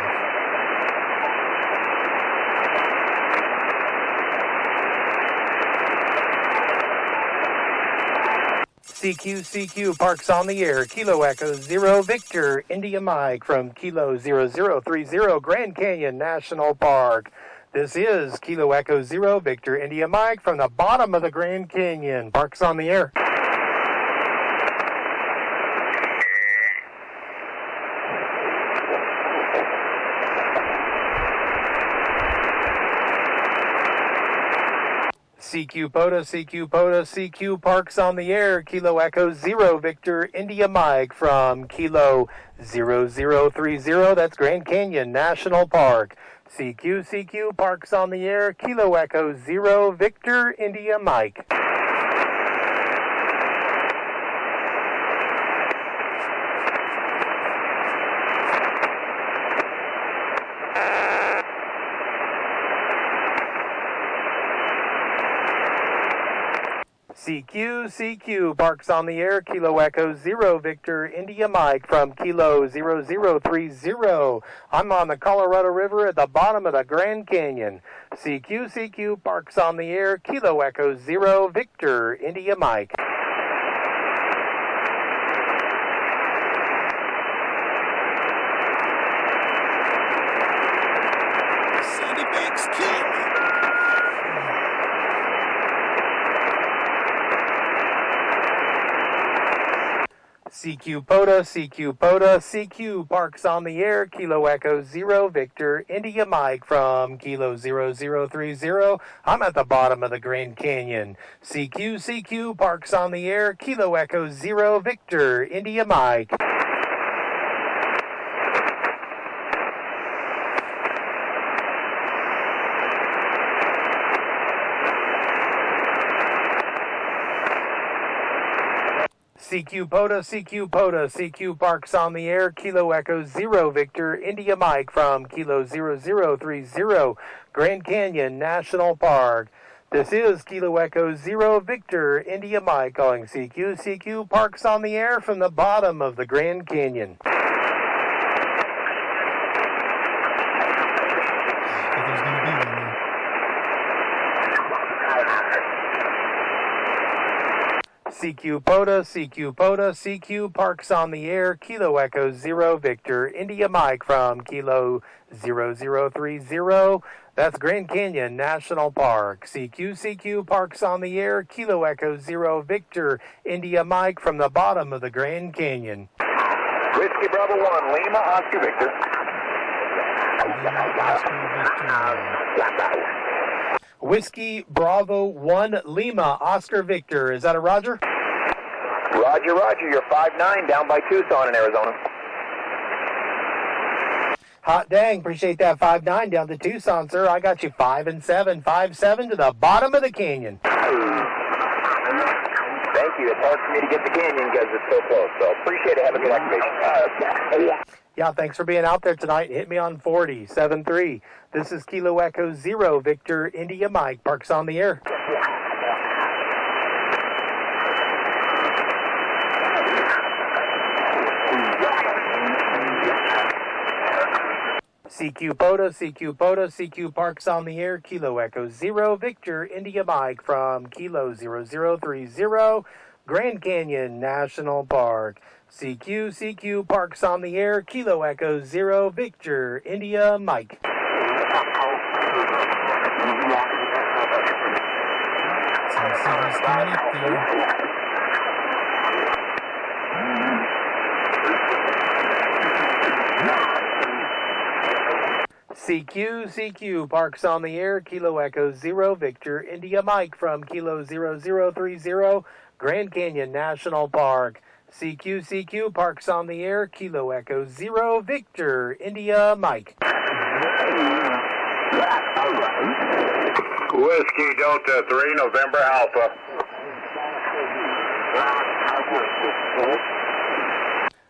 CQ Parks on the air. Kilo Echo 0 Victor India Mike from Kilo 0030 Grand Canyon National Park. This is Kilo Echo 0 Victor India Mike from the bottom of the Grand Canyon. Parks on the air. CQ POTA, CQ Parks on the air, Kilo Echo 0 Victor India Mike from Kilo 0030, that's Grand Canyon National Park. CQ Parks on the air, Kilo Echo 0 Victor India Mike. CQ Parks on the air, Kilo Echo 0 Victor India Mike from Kilo 0030. I'm on the Colorado River at the bottom of the Grand Canyon. CQ Parks on the air, Kilo Echo 0 Victor India Mike. Sandy Banks killed me. CQ POTA, CQ Parks on the air, Kilo Echo 0 Victor India Mike from Kilo 0030. I'm at the bottom of the Grand Canyon. CQ Parks on the air, Kilo Echo 0 Victor India Mike. CQ POTA, CQ Parks on the air, Kilo Echo 0 Victor India Mike from Kilo 0030, Grand Canyon National Park. This is Kilo Echo 0 Victor India Mike calling CQ Parks on the air from the bottom of the Grand Canyon. CQ POTA, CQ Parks on the air, Kilo Echo 0 Victor India Mike from Kilo 0030. That's Grand Canyon National Park. CQ Parks on the air, Kilo Echo 0 Victor India Mike from the bottom of the Grand Canyon. Whiskey Bravo 1, Lima, Oscar Victor. Whiskey Bravo 1 Lima, Oscar Victor. Is that a Roger? Roger. You're 5'9", down by Tucson in Arizona. Hot dang. Appreciate that 5'9" down to Tucson, sir. I got you 5'7", 5'7" to the bottom of the canyon. Thank you. It's hard for me to get the canyon because it's so close. So appreciate it. Have a good activation. Yeah, thanks for being out there tonight. Hit me on 40, 7-3. This is Kilo Echo 0, Victor, India, Mike. Parks on the air. CQ POTA, CQ POTA, CQ Parks on the air. Kilo Echo 0, Victor, India, Mike from Kilo 0030, Grand Canyon National Park. CQ Parks on the air. Kilo Echo 0, Victor, India, Mike. Some signals coming up there. CQ Parks on the air. Kilo Echo 0, Victor, India, Mike from Kilo 0030, Grand Canyon National Park. CQ Parks on the air. Kilo Echo 0, Victor, India, Mike. Whiskey Delta 3, November Alpha.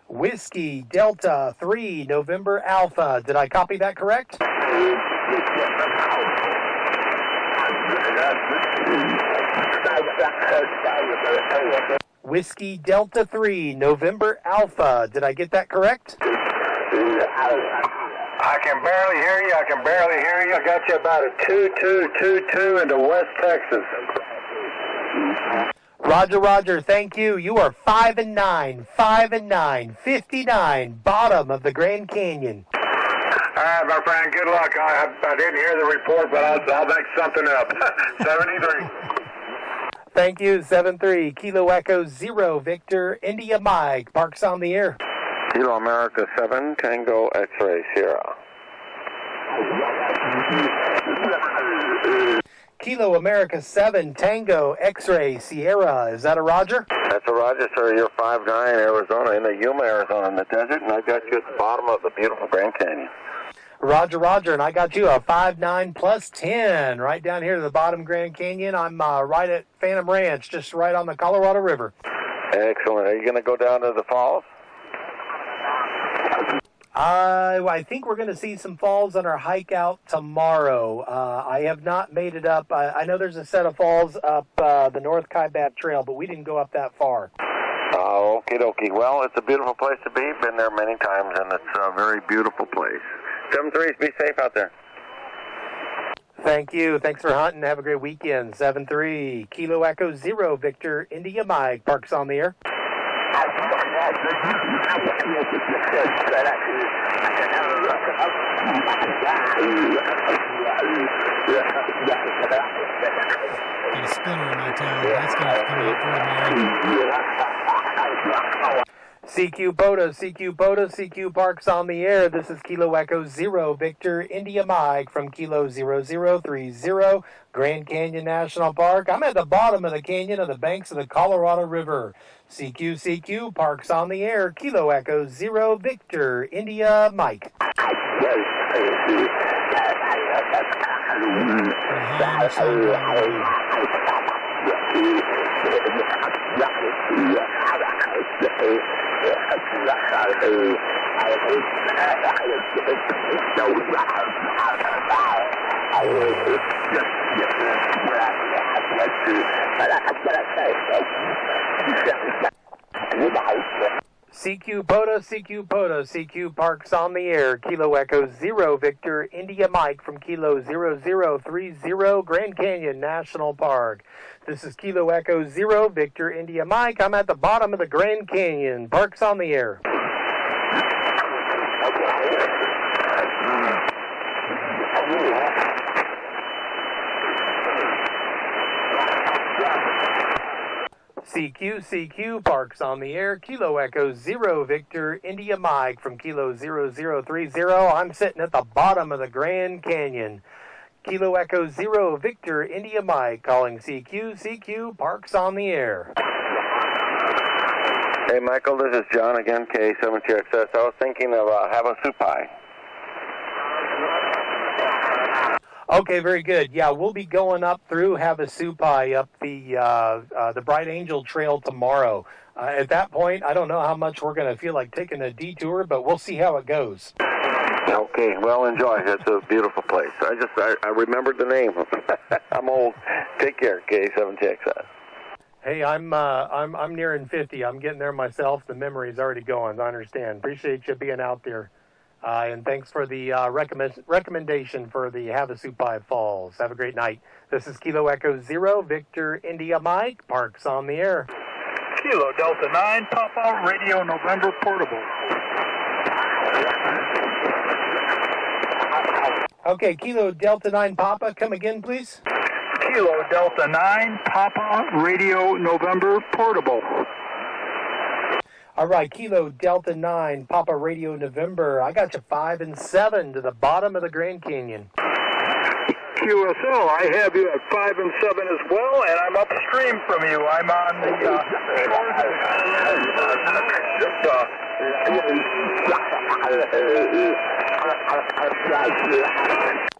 Whiskey Delta 3, November Alpha. Did I copy that correct? Whiskey Delta 3, November Alpha. Did I get that correct? I can barely hear you. I got you about a 2222 into West Texas. Roger, thank you. You are 5 and 9, 59, bottom of the Grand Canyon. All right, my friend, good luck. I didn't hear the report, but I'll make something up. 73. Thank you, 7-3. Kilo Echo 0, Victor, India, Mike. Parks on the air. Kilo America 7, Tango X-Ray Sierra. Kilo America 7, Tango X-Ray Sierra. Is that a Roger? That's a Roger, sir. You're 5'9", Arizona, in the Yuma, Arizona, in the desert, and I got you at the bottom of the beautiful Grand Canyon. Roger, and I got you a 5'9 plus 10 right down here to the bottom Grand Canyon. I'm right at Phantom Ranch, just right on the Colorado River. Excellent. Are you going to go down to the falls? I think we're going to see some falls on our hike out tomorrow. I have not made it up. I know there's a set of falls up the North Kaibab Trail, but we didn't go up that far. Oh, okie dokie. Well, it's a beautiful place to be. Been there many times, and it's a very beautiful place. 7-3s, be safe out there. Thank you. Thanks for hunting. Have a great weekend. 7-3, Kilo Echo 0, Victor, India, Mike. Parks on the air. Got a splinter in my toe. That's going to come out for tomorrow. CQ POTA, CQ Parks on the air. This is Kilo Echo 0, Victor, India, Mike from Kilo 0030, Grand Canyon National Park. I'm at the bottom of the canyon of the banks of the Colorado River. CQ Parks on the air. Kilo Echo 0, Victor, India, Mike. CQ POTA, CQ Parks on the air. Kilo Echo 0, Victor, India, Mike from Kilo 0030, Grand Canyon National Park. This is Kilo Echo 0, Victor, India, Mike. I'm at the bottom of the Grand Canyon. Parks on the air. CQ Parks on the air. Kilo Echo 0, Victor, India, Mike from Kilo 0030. I'm sitting at the bottom of the Grand Canyon. Kilo Echo 0, Victor, India, Mike calling CQ Parks on the air. Hey, Michael, this is John again, K72XS. I was thinking of Havasupai. Okay, very good. Yeah, we'll be going up through Havasupai up the Bright Angel Trail tomorrow. At that point, I don't know how much we're going to feel like taking a detour, but we'll see how it goes. Okay, well, enjoy. It's a beautiful place. I remembered the name. I'm old. Take care, K7TXS. Hey, I'm nearing 50. I'm getting there myself. The memory's already going. I understand. Appreciate you being out there. And thanks for the recommendation for the Havasupai Falls. Have a great night. This is Kilo Echo 0, Victor India Mike, Parks on the air. Kilo Delta 9, Papa, Radio November Portable. Okay, Kilo Delta 9 Papa, come again, please. Kilo Delta 9, Papa, Radio November Portable. All right, Kilo Delta 9, Papa Radio November. I got you 5 and 7 to the bottom of the Grand Canyon. QSL, I have you at 5 and 7 as well, and I'm upstream from you. I'm on the shores of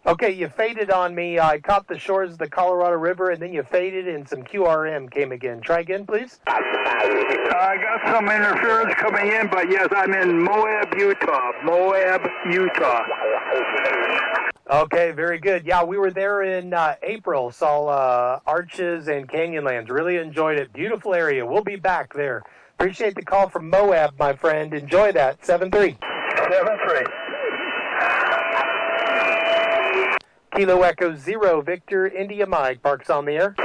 Okay, you faded on me. I caught the shores of the Colorado River, and then you faded, and some QRM came again. Try again, please. I got some interference coming in, but yes, I'm in Moab, Utah. Moab, Utah. Okay, very good. Yeah, we were there in April, saw Arches and Canyonlands. Really enjoyed it. Beautiful area. We'll be back there. Appreciate the call from Moab, my friend. Enjoy that. 7-3. 7-3. Kilo Echo 0, Victor India Mike, Parks on the air.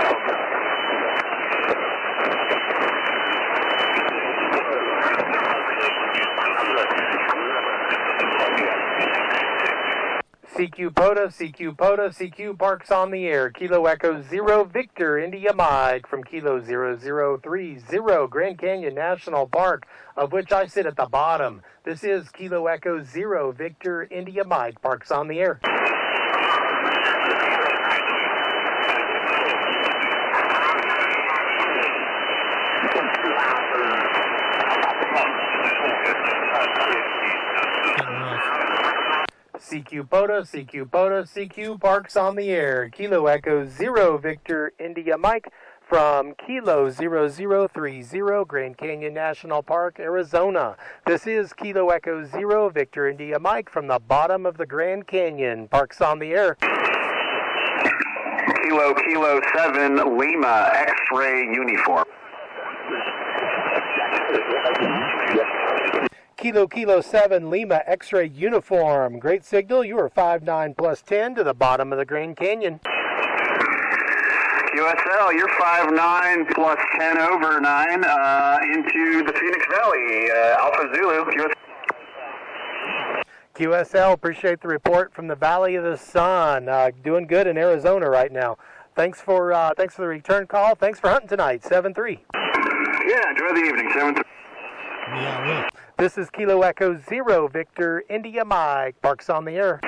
CQ POTA, CQ POTA, CQ Parks on the air. Kilo Echo 0, Victor India Mike from Kilo 0030, Grand Canyon National Park, of which I sit at the bottom. This is Kilo Echo 0, Victor India Mike, Parks on the air. CQ POTA, CQ POTA, CQ Parks on the air. Kilo Echo 0, Victor India Mike from Kilo 0030, Grand Canyon National Park, Arizona. This is Kilo Echo 0, Victor India Mike from the bottom of the Grand Canyon. Parks on the air. Kilo 7, Lima, X-ray uniform. Kilo 7, Lima, X-ray uniform. Great signal. You are 5-9 plus 10 to the bottom of the Grand Canyon. QSL, you're 5-9 plus 10 over 9 into the Phoenix Valley. Alpha Zulu. QSL, appreciate the report from the Valley of the Sun. Doing good in Arizona right now. Thanks for the return call. Thanks for hunting tonight. 7-3. Yeah, enjoy the evening. 7-3. Yeah, I will. This is Kilo Echo 0, Victor India Mike, Parks on the air.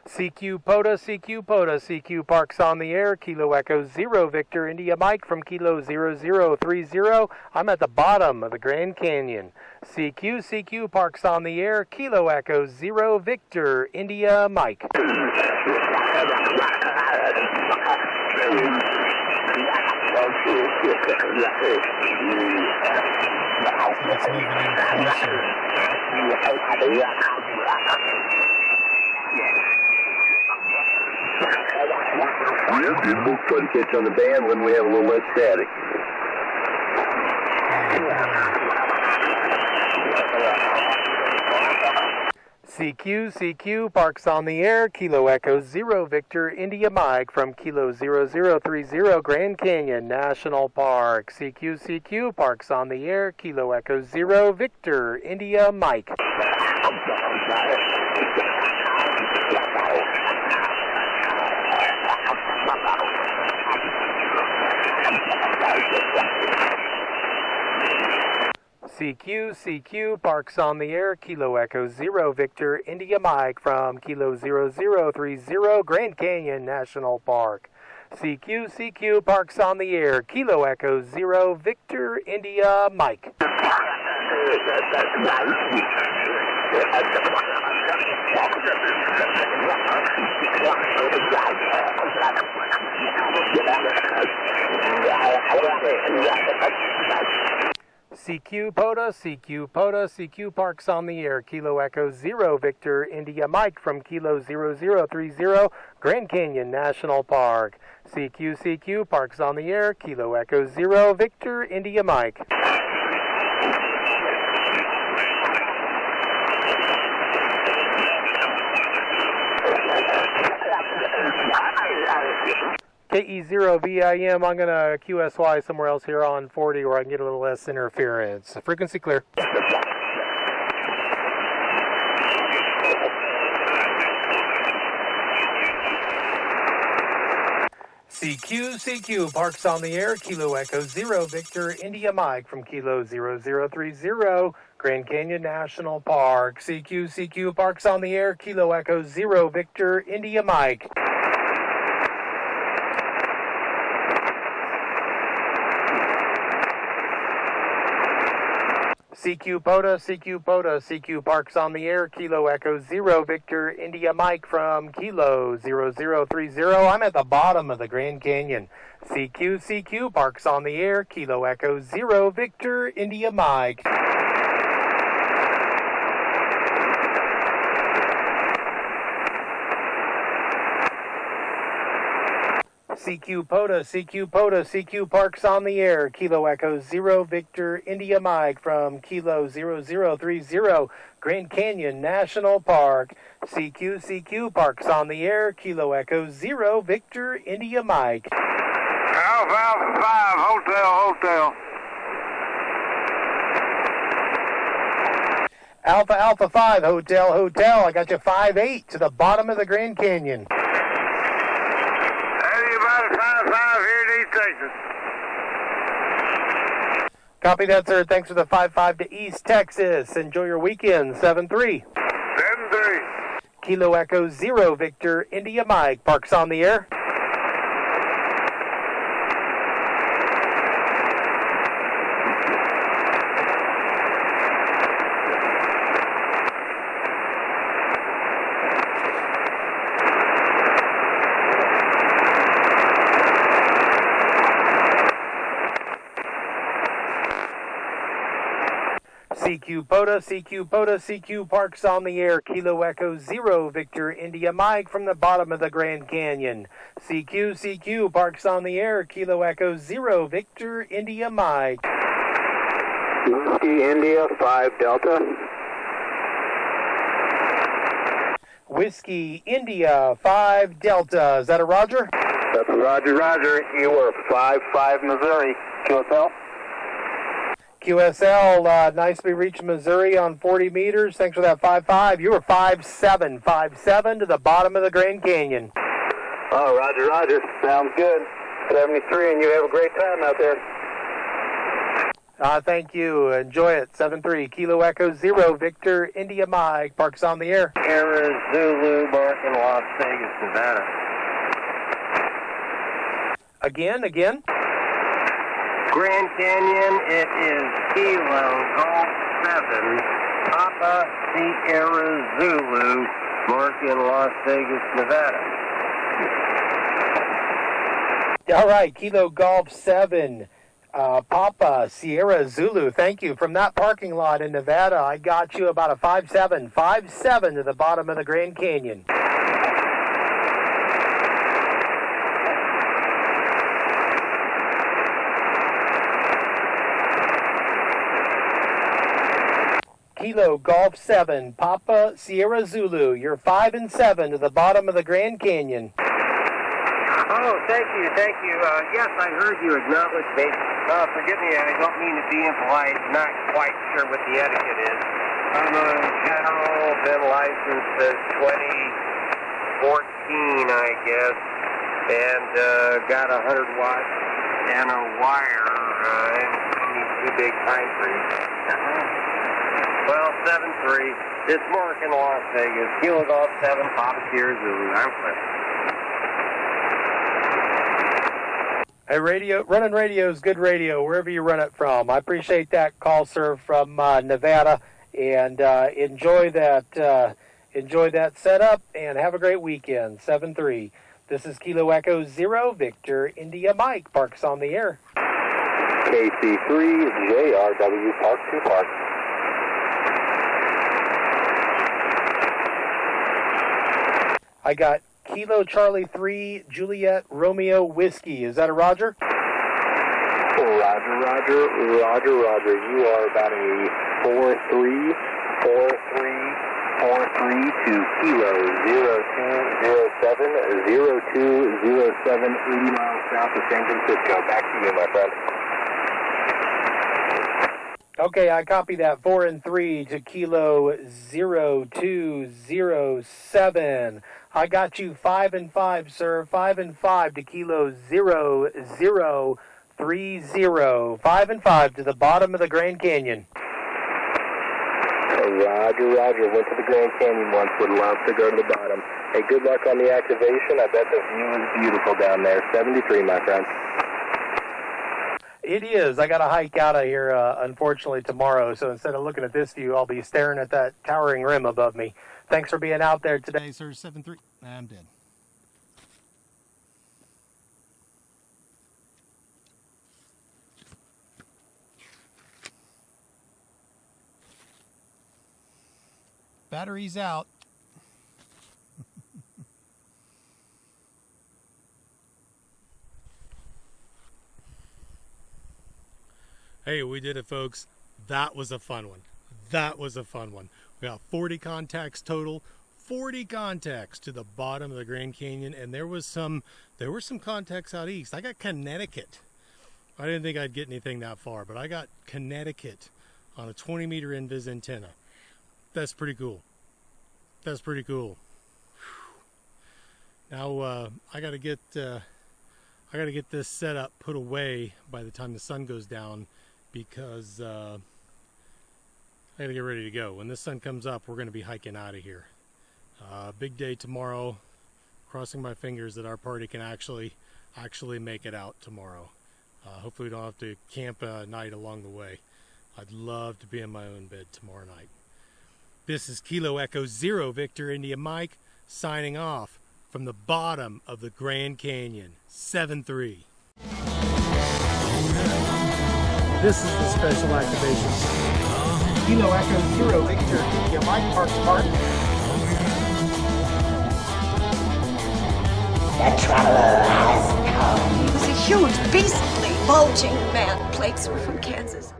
CQ POTA, CQ POTA, CQ Parks on the air. Kilo Echo 0, Victor India Mike from Kilo 0030. I'm at the bottom of the Grand Canyon. CQ Parks on the air. Kilo Echo 0, Victor India Mike. It's moving in closer. It looks fun to catch on the band when we have a little less static. CQ Parks on the air. Kilo Echo 0, Victor India Mike from Kilo 0030, Grand Canyon National Park. CQ Parks on the air. Kilo Echo 0, Victor India Mike. CQ Parks on the air. Kilo Echo 0, Victor India Mike from Kilo 0030, Grand Canyon National Park. CQ Parks on the air. Kilo Echo 0, Victor India Mike. CQ POTA, CQ POTA, CQ Parks on the air. Kilo Echo 0, Victor India Mike from Kilo 0030, Grand Canyon National Park. CQ, CQ Parks on the air. Kilo Echo 0, Victor India Mike. KE0VIM, I'm going to QSY somewhere else here on 40 where I can get a little less interference. Frequency clear. CQ, Parks on the air, Kilo Echo 0, Victor India Mike from Kilo 0030, Grand Canyon National Park. CQ, Parks on the air, Kilo Echo 0, Victor India Mike. CQ POTA, CQ Parks on the air, Kilo Echo 0, Victor India Mike from Kilo 0030. I'm at the bottom of the Grand Canyon. CQ Parks on the air, Kilo Echo 0, Victor India Mike. CQ POTA, CQ Parks on the air, Kilo Echo 0, Victor India Mike from Kilo 0030, Grand Canyon National Park. CQ Parks on the air, Kilo Echo 0, Victor India Mike. Alpha 5, hotel. Alpha 5, hotel. I got you 5-8 to the bottom of the Grand Canyon. Copy that, sir. Thanks for the 5-5 to East Texas. Enjoy your weekend. 7-3. 7-3. Kilo Echo 0, Victor India Mike. Parks on the air. CQ POTA, CQ Parks on the air, Kilo Echo 0, Victor India Mike from the bottom of the Grand Canyon. CQ Parks on the air, Kilo Echo 0, Victor India Mike. Whiskey India 5 Delta. Whiskey India 5 Delta. Is that a Roger? That's a Roger. You are 5-5 Missouri. QSL. QSL, nice we reached Missouri on 40 meters. Thanks for that 5-5. You were 5-7 to the bottom of the Grand Canyon. Oh, Roger. Sounds good. 73, and you have a great time out there. Thank you. Enjoy it. 7-3. Kilo Echo 0, Victor India Mike. Parks on the air. Sierra Zulu, Mark in Las Vegas, Nevada. Again. Grand Canyon, it is Kilo Golf 7, Papa Sierra Zulu, Mark in Las Vegas, Nevada. All right, Kilo Golf 7, Papa Sierra Zulu. Thank you. From that parking lot in Nevada, I got you about a 5-7 to the bottom of the Grand Canyon. Kilo Golf 7, Papa Sierra Zulu. You're 5-7 to the bottom of the Grand Canyon. Oh, thank you. Yes, I heard you acknowledge me. Forgive me, I don't mean to be impolite. Not quite sure what the etiquette is. I'm a general, been licensed since 2014, I guess, and got 100 watts and a wire. Too big time frame. Well, 7-3. It's Mark in Las Vegas. Kilo Golf 7, Papa Sierra Zulu. I'm clear. Hey, running radio is good radio, wherever you run it from. I appreciate that call, sir, from Nevada. and enjoy that setup, and have a great weekend. 7-3. This is Kilo Echo 0, Victor India Mike. Parks on the air. KC3, JRW, Park 2 Park. I got Kilo Charlie 3, Juliet Romeo Whiskey. Is that a Roger? Roger. You are about a 4-3 to Kilo 0207, 80 miles south of San Francisco. Back to you, my friend. Okay, I copy that. 4-3 to Kilo 0207. I got you 5-5, sir. 5-5 to Kilo 0030. 5-5 to the bottom of the Grand Canyon. Roger. Went to the Grand Canyon once. Would love to go to the bottom. Hey, good luck on the activation. I bet the view is beautiful down there. 73, my friend. It is. I got to hike out of here, unfortunately, tomorrow. So instead of looking at this view, I'll be staring at that towering rim above me. Thanks for being out there today, sir. 7-3. I'm dead. Battery's out. Hey, we did it, folks. That was a fun one. We got 40 contacts total. 40 contacts to the bottom of the Grand Canyon, and there were some contacts out east. I got Connecticut. I didn't think I'd get anything that far, but I got Connecticut on a 20-meter invis antenna. That's pretty cool. Now I gotta get this setup put away by the time the sun goes down, because I gotta get ready to go. When the sun comes up, we're gonna be hiking out of here. Big day tomorrow. Crossing my fingers that our party can actually make it out tomorrow. Hopefully we don't have to camp a night along the way. I'd love to be in my own bed tomorrow night. This is Kilo Echo 0, Victor India Mike, signing off from the bottom of the Grand Canyon. 7-3. This is the special activation. Kilo Echo 0, Victor India Mike, Parks Park. The traveler has come. He was a huge, beastly, bulging man. Plates were from Kansas.